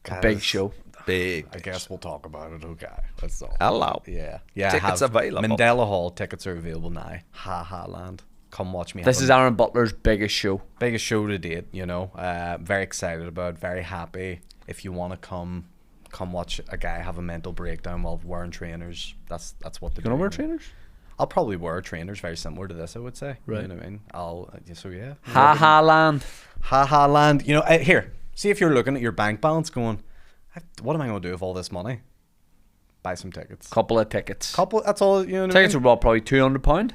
a Guys, big show. Big. I guess we'll talk about it. Okay. That's all. Hello. Yeah. Yeah. Tickets I have available. Mandela Hall tickets are available now. Ha ha land. Come watch me. This have is a Aaron Butler's biggest show. biggest show to date. Very excited about. Very happy. If you want to come come watch a guy have a mental breakdown while wearing trainers. That's what they're You gonna wear doing. trainers? I'll probably wear trainers very similar to this, I would say. Right. You know what I mean? So yeah. Ha ha land. Ha ha land. You know, here, see if you're looking at your bank balance going, what am I going to do with all this money? Buy some tickets. Couple of tickets. That's all, you know what Tickets I are mean? probably £200.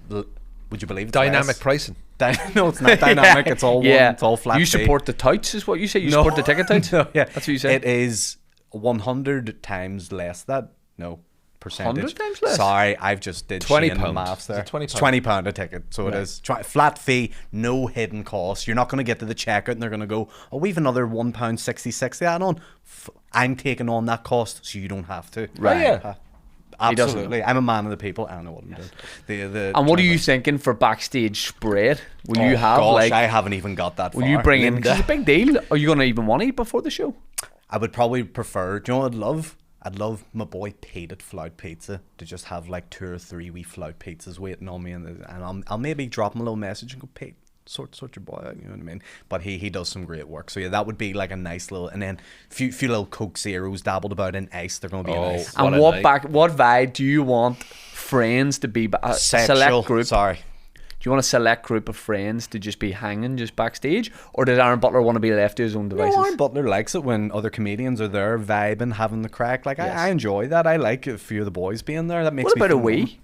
Would you believe it's Dynamic less? pricing. No, it's not dynamic. It's all one. It's all flat You fee. support the touts, is what you say? You support the ticket touts? No, yeah. That's what you say? It is 100 times less that. No. Percentage. 100 times less? Sorry, I've just did £20. Shane maths there. Is it £20? It's £20 a ticket, so it is flat fee, no hidden costs. You're not going to get to the checkout and they're going to go, oh, we've another £1.66 add on. I'm taking on that cost, so you don't have to. Right. yeah. Absolutely, I'm a man of the people. I don't know what I'm doing. And what are you thinking for backstage spread? Will you have Gosh, I haven't even got that far. Will you bring in? Linda. Because it's a big deal. Are you going to even want to eat before the show? I would probably prefer. Do you know what I'd love? I'd love my boy Pete at Flout Pizza to just have like 2 or 3 wee Flout Pizzas waiting on me, and I'll maybe drop him a little message and go, Pete, sort your boy out, you know what I mean? But he does some great work, so yeah, that would be like a nice little, and then few little Coke Zeros dabbled about in ice. They're going to be nice. What And a what night. what vibe do you want friends to be? A Sexual. select group. Sorry. Do you want a select group of friends to just be hanging just backstage, or did Aaron Butler want to be left to his own devices? No, Aaron Butler likes it when other comedians are there vibing, having the crack. Like Yes. I enjoy that. I like a few of the boys being there. That makes What me about a feel Wii?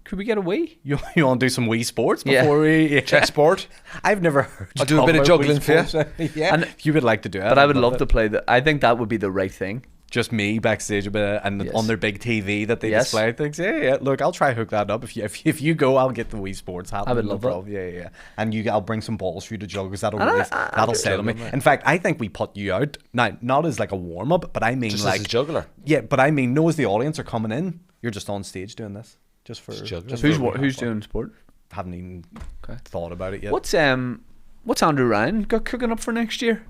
Could we get a Wii? You want to do some Wii sports Yeah. before we Chessboard. I've never heard. I'll you do a talk bit of about Wii juggling for you. sports. Yeah, And- if you would like to do it, But I would I'd love it. to play that. I think that would be the right thing. Just me backstage a bit and Yes. on their big TV that they Yes. display things. Yeah. Look, I'll try hook that up. If you go, I'll get the Wii Sports happening. I would no love that. problem. Yeah. And I'll bring some balls for you to juggle because that'll And really, I that'll do settle me. juggling, mate. In fact, I think we put you out now, not as like a warm up, but I mean Just like as a juggler. Yeah, but I mean, no, as the audience are coming in, you're just on stage doing this, just for juggling. Who's doing sport? Haven't even Okay. thought about it yet. What's Andrew Ryan got cooking up for next year?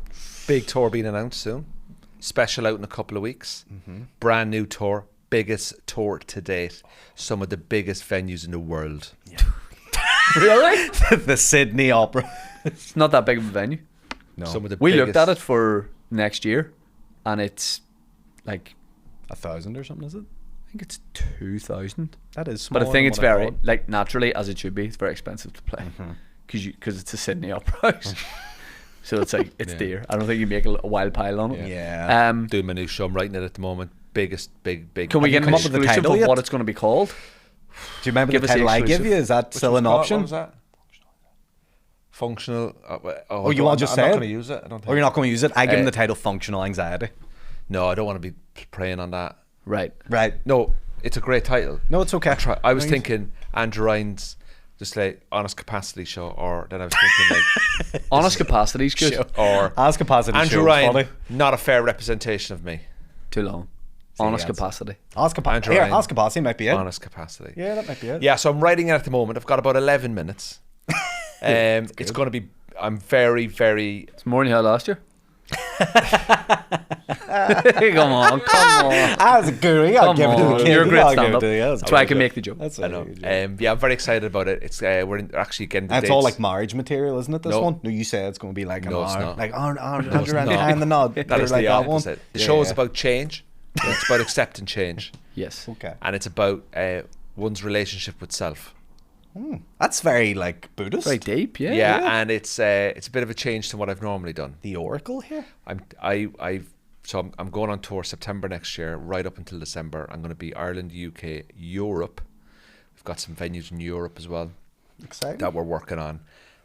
Big tour being announced soon. Special out in a couple of weeks. Brand new tour. Biggest tour to date. Some of the biggest venues in the world. Really? the Sydney Opera? It's not that big of a venue. No, Some of the We biggest, looked at it for next year, and it's like 1,000 or something, is it? I think it's 2,000. That is small. But I think it's very like naturally as it should be. It's very expensive to play because it's a Sydney Opera House. So it's like it's dear. I don't think you make a wild pile on it. Yeah. doing my new show. I'm writing it at the moment. Big. Can we you get an come up with the exclusive title of yet? what it's going to be called? Do you remember Give the us the title I give exclusive. you? Is that still an option? What was that? Functional. Oh, you want to just I'm say not it? going to use it. I don't think. Or you're not going to use it? I give him the title Functional Anxiety. No, I don't want to be preying on that. Right. Right. No, it's a great title. No, it's okay. I was thinking Andrew Ryan's just like Honest Capacity Show, or then I was thinking like Honest Capacity's good. Show. or Ask Capacity Andrew Show. Ryan, Funny. not a fair representation of me. Too long. Honest yes. Capacity. Ask Capacity. Andrew Here, Ryan. Ask Capacity might be it. Honest Capacity. Yeah, that might be it. Yeah, so I'm writing it at the moment. I've got about 11 minutes. It's going to be. I'm very, very. It's more than you had last year. Come on. I was a guru. I'll Come give it to on. the kid. You're a great I'll give it stand-up. to you. That's why I can make the joke. That's I know. right. Yeah, I'm very excited about it. It's we're actually getting the And dates. it's all like marriage material, isn't it? This No. one? No, you say it's going to be like an No, it's hour. not. Like Andrew it's Ryan not. behind the nod. That They're is like the that one. opposite. The Yeah, show is yeah. about change. It's about accepting change, Yes. Okay. and it's about one's relationship with self. That's very like Buddhist. Very deep, yeah. Yeah, and it's a bit of a change to what I've normally done. The Oracle here. I'm going on tour September next year, right up until December. I'm going to be Ireland, UK, Europe. We've got some venues in Europe as well Exciting. that we're working on,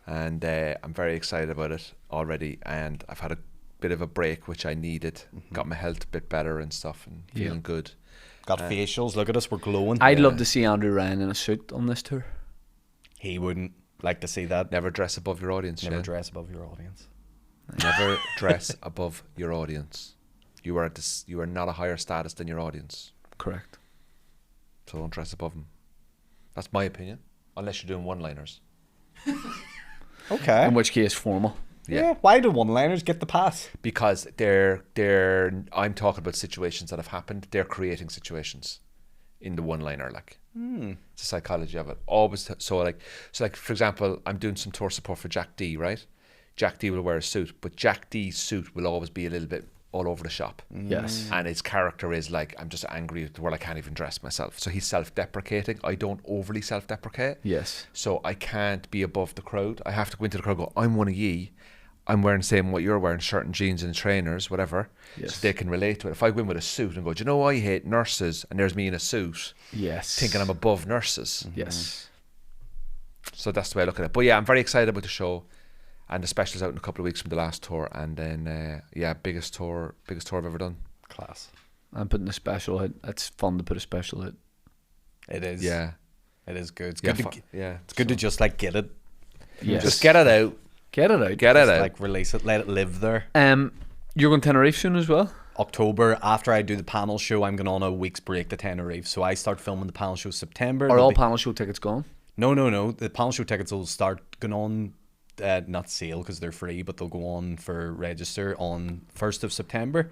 and I'm very excited about it already. And I've had a bit of a break, which I needed. Got my health a bit better and stuff, and feeling good. Got facials. Look at us. We're glowing. I'd love to see Andrew Ryan in a suit on this tour. He wouldn't like to see that. Never dress above your audience. Never Shane. dress above your audience. Never dress above your audience. You are not a higher status than your audience, Correct. so don't dress above them. That's my opinion. Unless you're doing one-liners. Okay. In which case, formal. Yeah. Why do one-liners get the pass? Because I'm talking about situations that have happened. They're creating situations in the one-liner, like. It's the psychology of it. Always so like for example, I'm doing some tour support for Jack D, right? Jack D will wear a suit, but Jack D's suit will always be a little bit all over the shop. Yes. And his character is like, I'm just angry at the world, I can't even dress myself. So he's self-deprecating. I don't overly self-deprecate. Yes. So I can't be above the crowd. I have to go into the crowd and go, I'm one of ye. I'm wearing the same what you're wearing, shirt and jeans and trainers, whatever. Yes. So they can relate to it. If I go in with a suit and go, do you know I hate nurses? And there's me in a suit Yes. thinking I'm above nurses. Yes. So that's the way I look at it. But yeah, I'm very excited about the show. And the special's out in a couple of weeks from the last tour. And then, biggest tour I've ever done. Class. I'm putting a special out. It's fun to put a special out. It is. Yeah. It is good. It's Yeah, good. It's good to just like get it. Yes. Just get it out. Get it out. Get it Just, out. like release it. Let it live there. You're going to Tenerife soon as well? October, after I do the panel show, I'm going on a week's break to Tenerife. So I start filming the panel show September. Are There'll all be- panel show tickets gone? No. The panel show tickets will start going on, not sale because they're free, but they'll go on for register on 1st of September.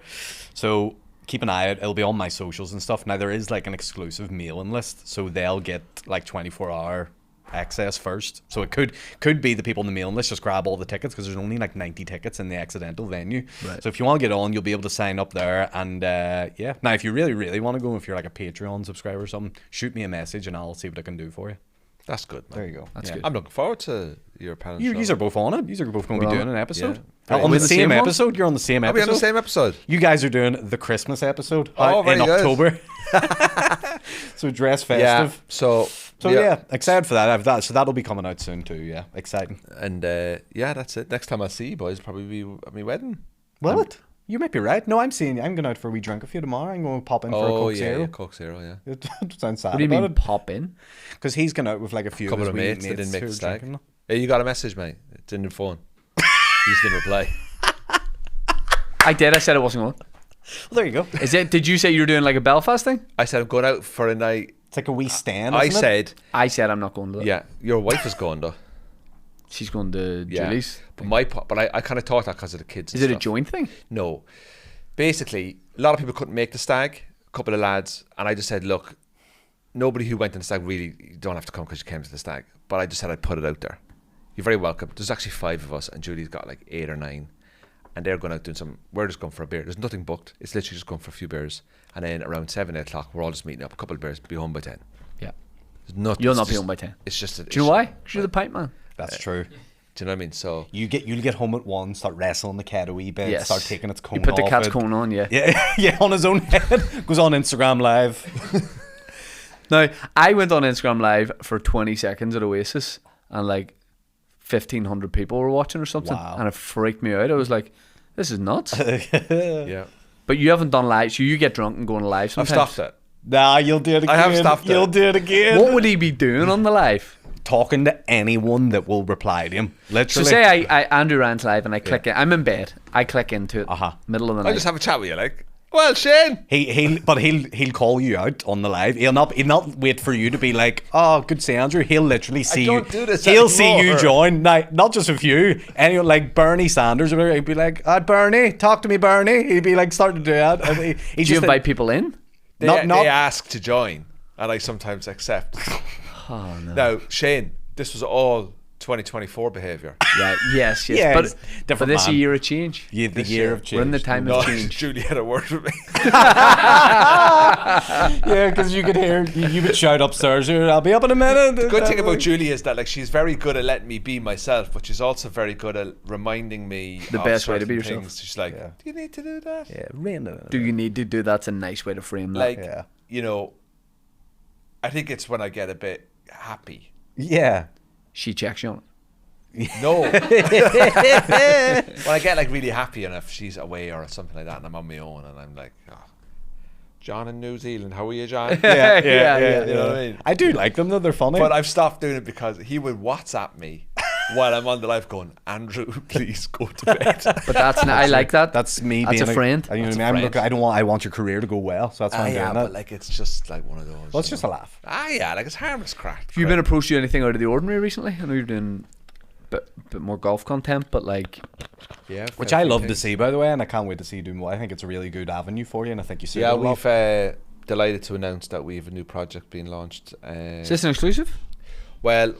So keep an eye out. It'll be on my socials and stuff. Now, there is like an exclusive mailing list, so they'll get like 24-hour access first. So it could be the people in the mailing list just grab all the tickets because there's only like 90 tickets in the accidental venue. Right. So if you want to get on, you'll be able to sign up there. And yeah, now if you really want to go, if you're like a Patreon subscriber or something, shoot me a message and I'll see what I can do for you. That's good, man. There you go. That's Yeah. good. I'm looking forward to your panel You show. are both on it. You are both going to We're be on doing an episode. Yeah. On Are we the the same same one? episode? You're on the same Are we episode? on the same episode? You guys are doing the Christmas episode Oh, very in good. October. So dress festive. Yeah. So Yeah, excited for that. I've that. So that'll be coming out soon too. Yeah, exciting. And that's it. Next time I'll see you boys, probably be at my wedding. Will it? You might be right. No, I'm seeing you. I'm going out for a wee drink with you tomorrow. I'm going to pop in for a Coke Zero. Coke Zero, yeah. It sounds sad What do you about mean it. pop in? Because he's going out with like a few Couple of of his wee mates that didn't make who the are Stag. drinking. Hey, you got a message, mate? It's in your phone. You just didn't reply. I did. I said it wasn't on. Well, there you go. Is it? Did you say you were doing like a Belfast thing? I said I'm going out for a night. It's like a wee stand. I isn't it? said, I said I'm not going to that. yeah, your wife is going though. She's going to Yeah. Julie's. But I kind of thought that because of the kids. Is and it a stuff. joint thing? No. Basically, a lot of people couldn't make the Stag, a couple of lads, and I just said, look, nobody who went to the Stag really, you don't have to come because you came to the Stag. But I just said I'd put it out there. You're very welcome. There's actually 5 of us, and Julie's got like 8 or 9. And they're going out doing some, we're just going for a beer. There's nothing booked. It's literally just going for a few beers. And then around 7, 8 o'clock, we're all just meeting up, a couple of beers, be home by 10. Yeah. There's nothing. You'll it's not be just- home by 10. It's just, Do you know why? Because you're the pipe man. That's true. Do you know what I mean? So, You'll get home at 1, start wrestling the cat a wee bit, Yes. start taking its cone You put the off cat's it. cone on, yeah. Yeah, yeah, on his own head. Goes on Instagram Live. Now, I went on Instagram Live for 20 seconds at Oasis, and like 1,500 people were watching or something, Wow. and it freaked me out. I was like, this is nuts. yeah. But you haven't done live, so you get drunk and go on live I've sometimes. stopped it. Nah, you'll do it again. I have stopped it. You'll do it again. What would he be doing on the live? Talking to anyone that will reply to him. So Literally. say I Andrew Ryan's live and I click in. I'm in bed. I click into it. Uh-huh. Middle of the I night. just have a chat with you, like, well, Shane. He'll call you out on the live. He'll not wait for you to be like, oh, good to see Andrew. He'll literally see don't you. do this He'll see you anymore. join. Now, not just with you. Anyone like Bernie Sanders or whatever, he'd be like, Bernie, talk to me, Bernie. He'd be like starting to do that. And he Do you just invite people in? They ask to join, and I sometimes accept. Oh, no. Now, Shane, this was all 2024 behaviour. Yeah, yes. Yeah, But he's for different this man. year of change. the year of change. We're in the time No, of change. Julie had a word with me. Yeah, because you could hear, you would shout upstairs, I'll be up in a minute. The good thing about Julie is that like she's very good at letting me be myself, but she's also very good at reminding me The of best way to be certain yourself. things. She's like, Yeah. do you need to do that? Yeah, raining. Do you need to do that's a nice way to frame that. Like, Yeah. you know, I think it's when I get a bit happy. Yeah. She checks you on it. No. When I get like really happy and if she's away or something like that and I'm on my own and I'm like, oh, John in New Zealand, how are you, John? Yeah. You know what I mean? I do like them though, they're funny. But I've stopped doing it because he would WhatsApp me while I'm on the live going, Andrew, please go to bed. But that's I like that. That's me That's being a friend. You know That's what a I mean? friend. I want your career to go well, so that's why I'm yeah, doing but it. like it's just like one of those. Well, it's you just a know. laugh. Yeah, like it's harmless crack. Have you been approached to do anything out of the ordinary recently? I know you're doing a bit more golf content, but like, Yeah, Which I love to see, by the way, and I can't wait to see you do more. I think it's a really good avenue for you, and I think you see Yeah, it a lot. we've delighted to announce that we have a new project being launched. is this an exclusive? Well,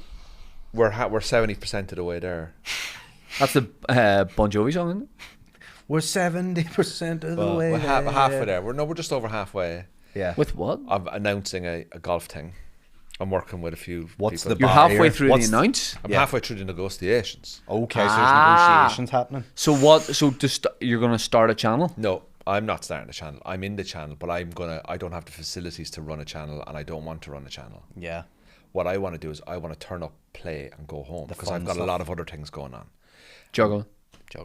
we're 70% of the way there. That's the Bon Jovi song, isn't it? We're 70% of the Well, way we're there. halfway there. We're just over halfway. Yeah. With what? I'm announcing a golf thing. I'm working with a few What's people. the You're barrier? halfway through What's the announce. I'm yeah. halfway through the negotiations. Okay, so there's Ah. negotiations happening. So what? So you're gonna start a channel? No, I'm not starting a channel. I'm in the channel, but I don't have the facilities to run a channel, and I don't want to run a channel. Yeah. What I want to do is I want to turn up, play, and go home because I've got a lot of other things going on. Juggling.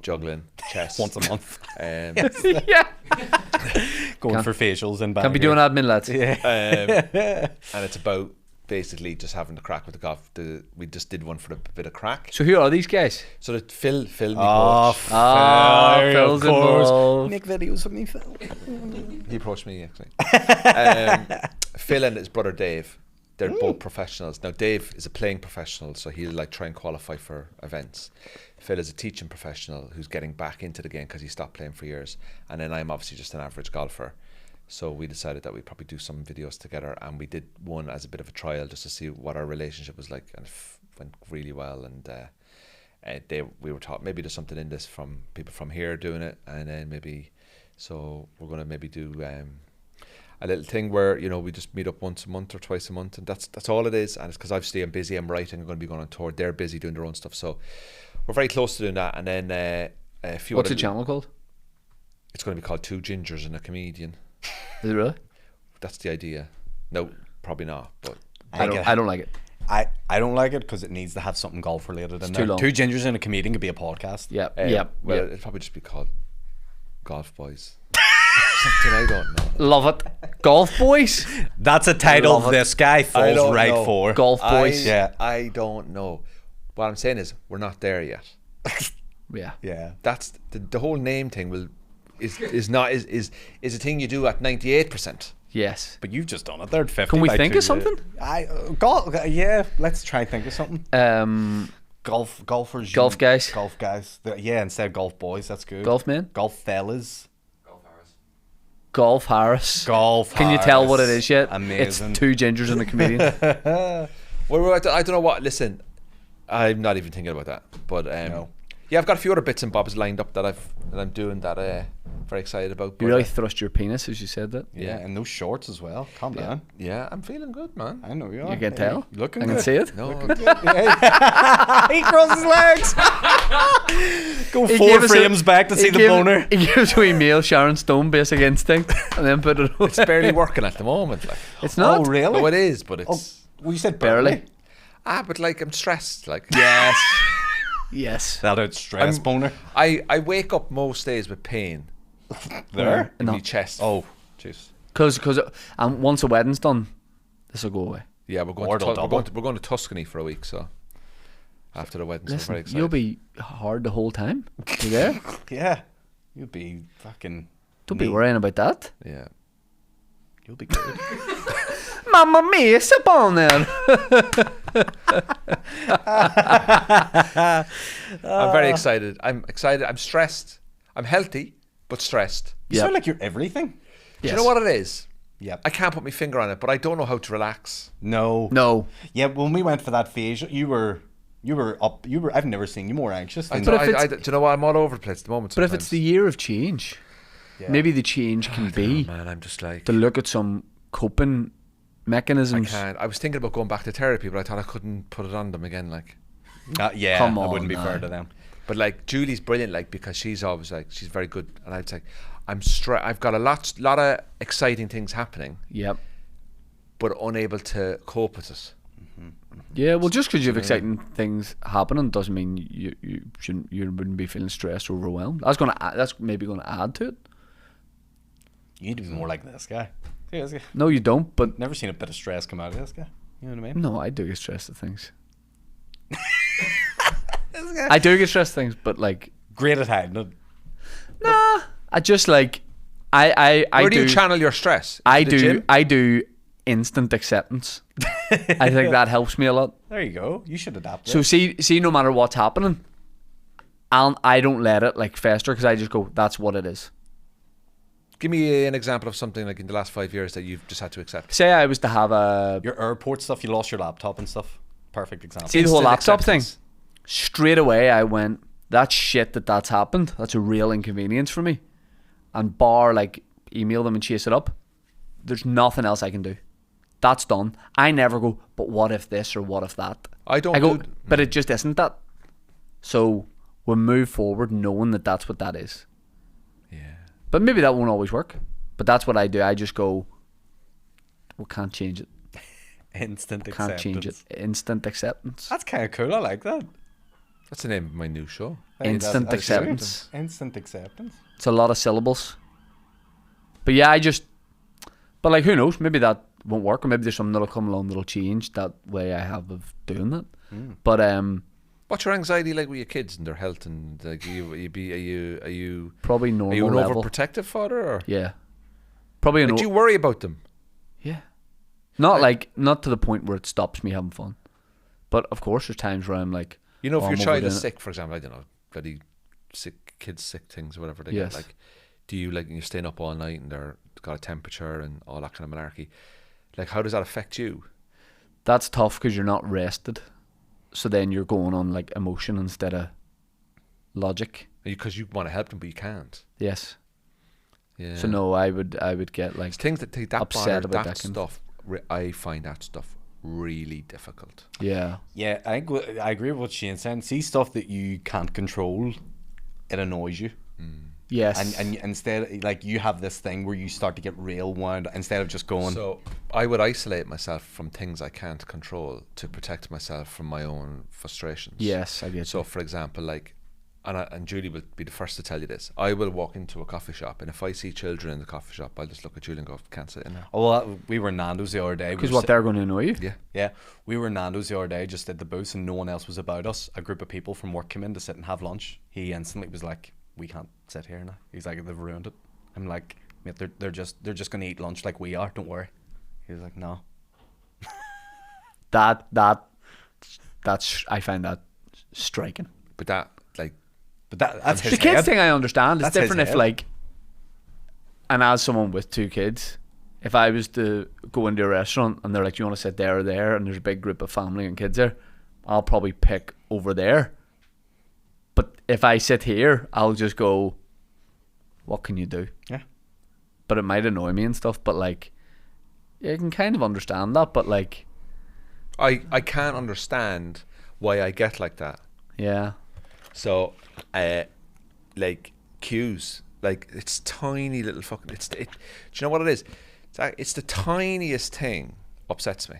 Juggling, chess. Once a month. Yeah. Going for facials and Can't be doing admin, lads. And it's about basically just having the crack with the golf. We just did one for a bit of crack. So who are these guys? So that Phil, me Oh, coach. Phil's of course. involved. Make videos with me, Phil. He approached me actually. Phil and his brother Dave, they're both professionals. Now Dave is a playing professional, so he'll like try and qualify for events. Phil is a teaching professional who's getting back into the game because he stopped playing for years. And then I'm obviously just an average golfer. So we decided that we'd probably do some videos together, and we did one as a bit of a trial just to see what our relationship was like, and it went really well. And we were taught maybe there's something in this from people from here doing it, and then maybe so we're going to maybe do a little thing where we just meet up once a month or twice a month, and that's all it is. And it's because obviously I'm busy, I'm writing, I'm going to be going on tour. They're busy doing their own stuff, so we're very close to doing that. And then a few. What's the channel called? It's going to be called Two Gingers and a Comedian. Is it really? That's the idea. No, probably not. But I don't like it. I don't like it because it needs to have something golf related in It's there. too long. Two gingers and a comedian could be a podcast. Yep. well, it'll probably just be called Golf Boys. Something I don't know. Love it. Golf boys. That's a title Love it. this guy I falls don't right know. for. Golf boys. I don't know. What I'm saying is we're not there yet. Yeah. Yeah. That's the whole name thing is a thing you do at 98%. Yes. But you've just done it there at 50. Can we by think two of something? Yeah, let's try and think of something. Golfers. Golf guys. Golf guys. Yeah, instead of golf boys, that's good. Golf men. Golf fellas. Golf Harris. Golf Can you tell what it Harris. is yet? Amazing. It's two gingers and a comedian. Well, I don't know what. Listen, I'm not even thinking about that. But No. yeah, I've got a few other bits and bobs lined up that I'm doing that very excited about. You But, really thrust your penis as you said that. Yeah, and those shorts as well. Calm down. yeah, I'm feeling good, man. I know you are. You can tell. You're looking I good. can see it. No, He crosses his legs. Go He four gave us frames back to see the boner. He gives me email Sharon Stone Basic Instinct and then put it on. it's barely working at the moment. Like, It's not. Oh, really? no, it is, but it's Oh, well, you said Barely. but like I'm stressed. Like, Yes. Yes. That out stress boner. I wake up most days with pain There. in No. my chest. Oh, jeez. Because once the wedding's done, this will go away. yeah, we're going Or to it'll double. we're going to Tuscany for a week. So after the wedding, so I'm very Listen, excited. you'll be hard the whole time. You there? Yeah. You'd be fucking. Don't be neat. worrying about that. Yeah. You'll be good. Mamma mia, step on there. I'm very excited. I'm excited. I'm stressed. I'm healthy, but stressed. You sound like you're everything. Do you know what it is? Yep. I can't put my finger on it, but I don't know how to relax. No. No. Yeah, when we went for that phase, you were up. I've never seen you more anxious. I Than But if it's- do you know what? I'm all over the place at the moment. But if it's the year of change, maybe the change can be man, I'm just like to look at some coping I mechanisms. can't. I was thinking about going back to therapy, but I thought I couldn't put it on them again. Like, yeah, Come I on wouldn't be now. fair to them. but like Julie's brilliant, like because she's always like she's very good, and I was like, I've got a lot of exciting things happening, Yep. but unable to cope with it. Yeah, well, just because you have exciting things happening doesn't mean you wouldn't be feeling stressed or overwhelmed. That's maybe gonna add to it. You need to be more like this guy. See this guy? No, you don't. But Never seen a bit of stress come out of this guy. You know what I mean? no, I do get stressed at things. I do get stressed at things, but like, Great at hiding it. nah. I just like, I Where do do. you channel your stress? I Into the do. gym? I do instant acceptance. I think that helps me a lot. There you go. You should adapt. So see, no matter what's happening, I don't let it like fester because I just go, that's what it is. Give me an example of something like in the last 5 years that you've just had to accept. Say I was to have a your airport stuff, you lost your laptop and stuff. Perfect example. See the whole Instant laptop thing? acceptance. Straight away I went, That's shit that's happened. That's a real inconvenience for me. And bar, like, email them and chase it up. There's nothing else I can do. That's done. I never go, but what if this or what if that? I don't I go, do- but it just isn't that. So we'll move forward knowing that that's what that is. Yeah. But maybe that won't always work. But that's what I do. I just go, we can't change it. Instant Can't acceptance. change it. Instant acceptance. That's kind of cool. I like that. That's the name of my new show. Instant That's true. acceptance. Instant acceptance. It's a lot of syllables. But yeah, but like, who knows? Maybe that won't work, or maybe there's something that'll come along that'll change that way I have of doing that. But What's your anxiety like with your kids and their health, and like are you probably normal are you an level. overprotective father, or Yeah. Probably an like, do you worry about them? Yeah. Not to the point where it stops me having fun. But of course there's times where I'm like, You know, if oh, your I'm child overdoing is it. sick, for example, I don't know, bloody sick kids, sick things, or whatever they Yes. get. Like, do you like you're staying up all night and they're got a temperature and all that kind of malarkey? Like, how does that affect you? That's tough because you're not rested. So then you're going on like emotion instead of logic. Because you want to help them, but you can't. Yes. Yeah. So no, I would get like It's things that take that upset bother, about that that kind stuff. I find that stuff really difficult. yeah. Yeah, I think I agree with what Shane's saying. See stuff that you can't control, it annoys you. Yes. And instead, like, you have this thing where you start to get real wound instead of just going. So I would isolate myself from things I can't control to protect myself from my own frustrations. Yes, I get So, you. for example, like, and Julie will be the first to tell you this. I will walk into a coffee shop, and if I see children in the coffee shop, I'll just look at Julie and go, "Can't sit in there." Oh, well, we were Nando's the other day. Because we were what, they're going to annoy you? Yeah. Yeah, we were Nando's the other day, just at the booth, and no one else was about us. A group of people from work came in to sit and have lunch. He instantly was like, "We can't sit here now." He's like, "They've ruined it." I'm like, "Mate, they're just gonna eat lunch like we are. Don't worry." He was like, "No." That's I find that striking. But that, like, But that's his The kids head. thing I understand. It's That's his different if head. like, and as someone with two kids, if I was to go into a restaurant and they're like, "Do you want to sit there or there?" and there's a big group of family and kids there, I'll probably pick over there. But if I sit here, I'll just go, "What can you do?" Yeah. But it might annoy me and stuff. But like, yeah, I can kind of understand that. But like, I can't understand why I get like that. yeah, So, like, queues, like, it's tiny little fucking. Do you know what it is? It's the tiniest thing upsets me.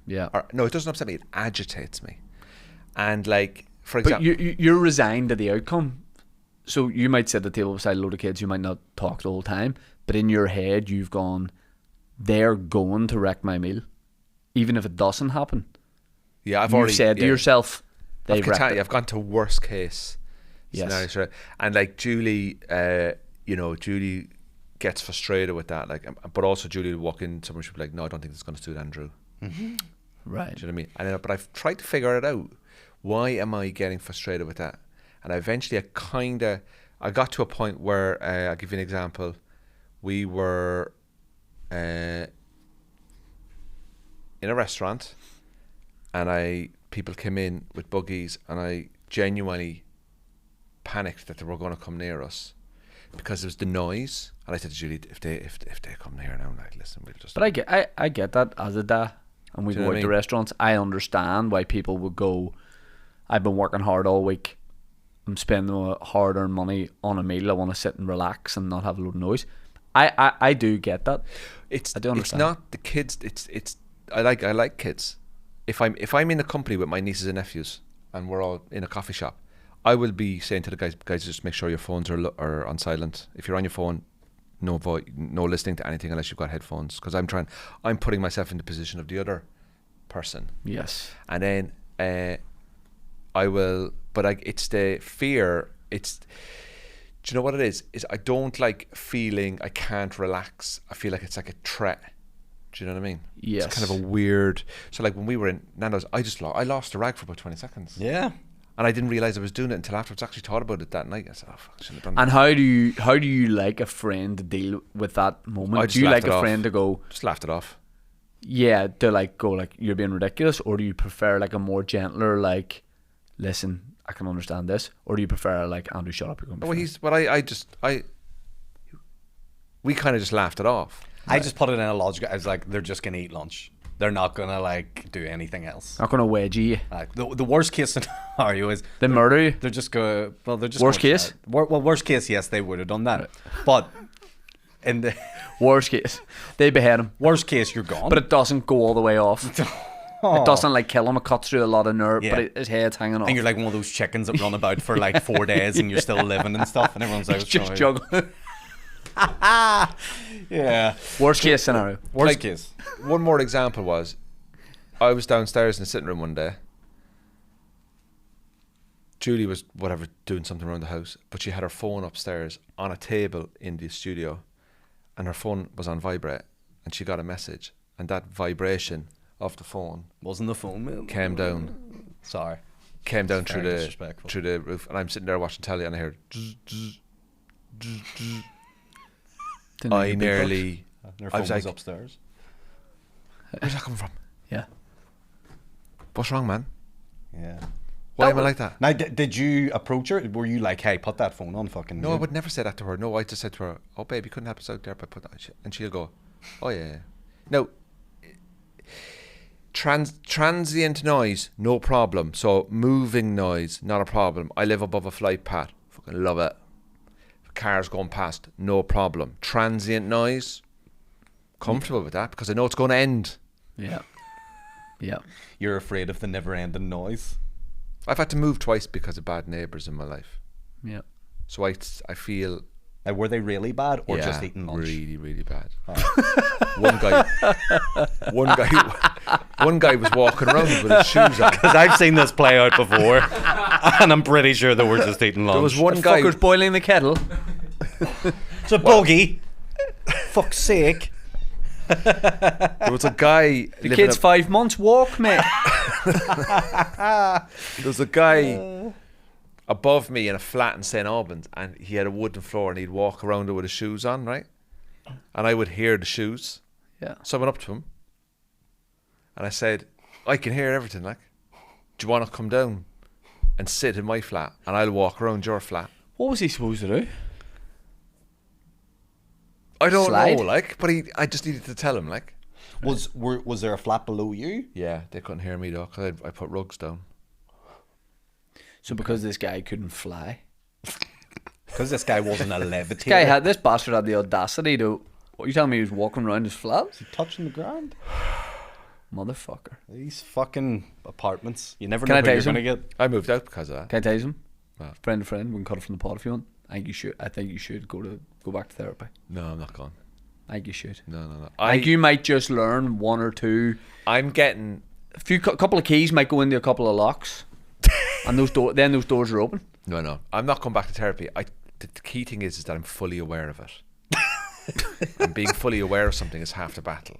yeah. Or no, it doesn't upset me. It agitates me. And like, for But example, you're resigned to the outcome. So you might sit at the table beside a load of kids who might not talk the whole time, but in your head you've gone, they're going to wreck my meal, even if it doesn't happen. yeah, I've You've already said to yourself, they've wrecked it. I've gone to worst case Yes. scenarios, right? And like Julie, Julie gets frustrated with that. Like, but also Julie will walk in somewhere, she'll be like, "No, I don't think this is going to suit Andrew." Right. Do you know what I mean? And then, but I've tried to figure it out. Why am I getting frustrated with that? And eventually I got to a point where, I'll give you an example. We were in a restaurant, and people came in with buggies, and I genuinely panicked that they were going to come near us because there was the noise. And I said to Julie, if they come near now, like, listen, we'll just. But I get that as a dad, and we Do you go know what out I to mean? restaurants. I understand why people would go, "I've been working hard all week. I'm spending my hard-earned money on a meal. I want to sit and relax and not have a load of noise." I do get that. It's I do it's understand. not the kids. It's I like kids. If I'm in a company with my nieces and nephews and we're all in a coffee shop, I will be saying to the guys, just make sure your phones are on silent. If you're on your phone, no listening to anything unless you've got headphones, because I'm putting myself in the position of the other person. Yes. And then I will, but it's the fear. Do you know what it is? Is I don't like feeling I can't relax. I feel like it's like a threat. Do you know what I mean? Yes. It's kind of a weird. So like when we were in Nando's, I lost the rag for about 20 seconds. Yeah. And I didn't realize I was doing it until afterwards. I actually thought about it that night. I said, "Oh fuck, I shouldn't have done And that." how do you like a friend to deal with that moment? I just Do you laughed like it a off. friend to go, Just laughed it off. to like go like, "You're being ridiculous," or do you prefer like a more gentler like, "Listen, I can understand this, or do you prefer like Andrew, shut up, you're going to be Well, we kind of just laughed it off. I just put it in a logic. I was like, they're just gonna eat lunch. They're not gonna like do anything else. not going to wedge you. Like the worst case scenario is They murder you. they're just go. Well, they're just Worst gonna case? try- Well, worst case, yes, they would have done that. But in the Worst case, they behead him, worst case, you're gone. but it doesn't go all the way off. It doesn't like kill him. It cuts through a lot of nerve, Yeah. but his head's hanging off. and you're like one of those chickens that run about for like 4 days and you're still living and stuff, and everyone's like, just "Oh, juggling. yeah. Worst case scenario. Worst Like- case. One more example was, I was downstairs in the sitting room one day. Julie was doing something around the house, but she had her phone upstairs on a table in the studio, and her phone was on vibrate, and she got a message, and that vibration of the phone Wasn't the phone man? came down Sorry. through Very the disrespectful. through the roof, and I'm sitting there watching telly, and I heard. Didn't I need the big nearly. Their I phone was was like, upstairs. where's that coming from? bucks. Yeah. What's wrong, man? Yeah. Why am I like that? Now, did you approach her? Were you like, hey, put that phone on fucking No, I mute? would never say that to her. No, I just said to her, "Oh, babe, you couldn't help us out there by putting that." And she'll go, "Oh yeah, yeah." No, transient noise, no problem. So moving noise, not a problem. I live above a flight path. Fucking love it. Cars going past, no problem. Transient noise, comfortable with that because I know it's going to end. Yeah. Yeah. You're afraid of the never-ending noise. I've had to move twice because of bad neighbours in my life. Yeah. So I feel Like, were they really bad or yeah, just eating lunch? really, really bad. one guy was walking around with his shoes on. Because I've seen this play out before, and I'm pretty sure they were just eating lunch. There was one The guy. fucker's boiling the kettle. It's a bogey. Fuck's sake. There was a guy. The kid's 5 months walk, mate. There was a guy above me in a flat in St Albans, and he had a wooden floor, and he'd walk around it with his shoes on, right? And I would hear the shoes. Yeah. So I went up to him, and I said, "I can hear everything. Like, do you want to come down and sit in my flat, and I'll walk around your flat?" What was he supposed to do? I don't Slide? know, like, but I just needed to tell him, like. Was there a flat below you? Yeah, they couldn't hear me though, because I put rugs down. So because this guy couldn't fly, Because this guy wasn't a levitator. this bastard had the audacity to. What you telling me? He was walking around his flat, touching the ground. motherfucker. These fucking apartments. You never Can know I who tell you're you going to something? get. I moved out because of that. Can I tell you something? What? Friend to friend, we can cut it from the pod if you want. I think you should go back to therapy. No, I'm not going. I think you should. No. I think you might just learn one or two. I'm getting. A couple of keys might go into a couple of locks, and those doors are open. No. I'm not going back to therapy. The key thing is that I'm fully aware of it. And being fully aware of something is half the battle.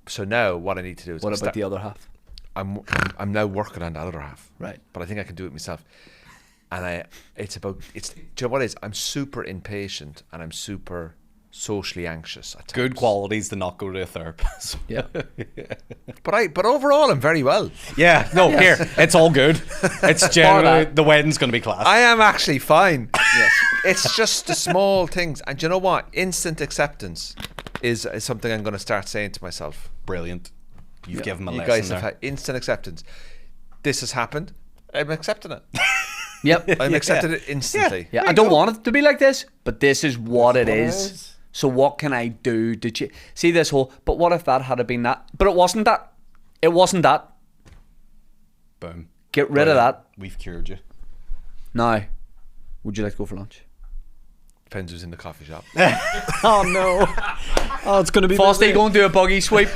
So now what I need to do is What about the other half? I'm now working on that other half. Right. But I think I can do it myself. And do you know what it is? I'm super impatient and I'm super socially anxious at times. Good qualities to not go to a therapist. Yeah. But overall I'm very well. Yeah, no, here, it's all good. It's generally, the wedding's going to be class. I am actually fine. Yes. It's just the small things. And do you know what? Instant acceptance is something I'm going to start saying to myself. Brilliant. You've given a You lesson guys there. have had instant acceptance. This has happened. I'm accepting it. Yep. I'm accepting it instantly. Yeah, I don't want it to be like this, but this is what it is. So what can I do? Did you see this whole? But what if that had been that? But it wasn't that. It wasn't that. Boom. Get rid of that. We've cured you. Now, would you like to go for lunch? Depends who's in the coffee shop. Oh, no. Oh, it's going to be Frosty, go and do a buggy sweep.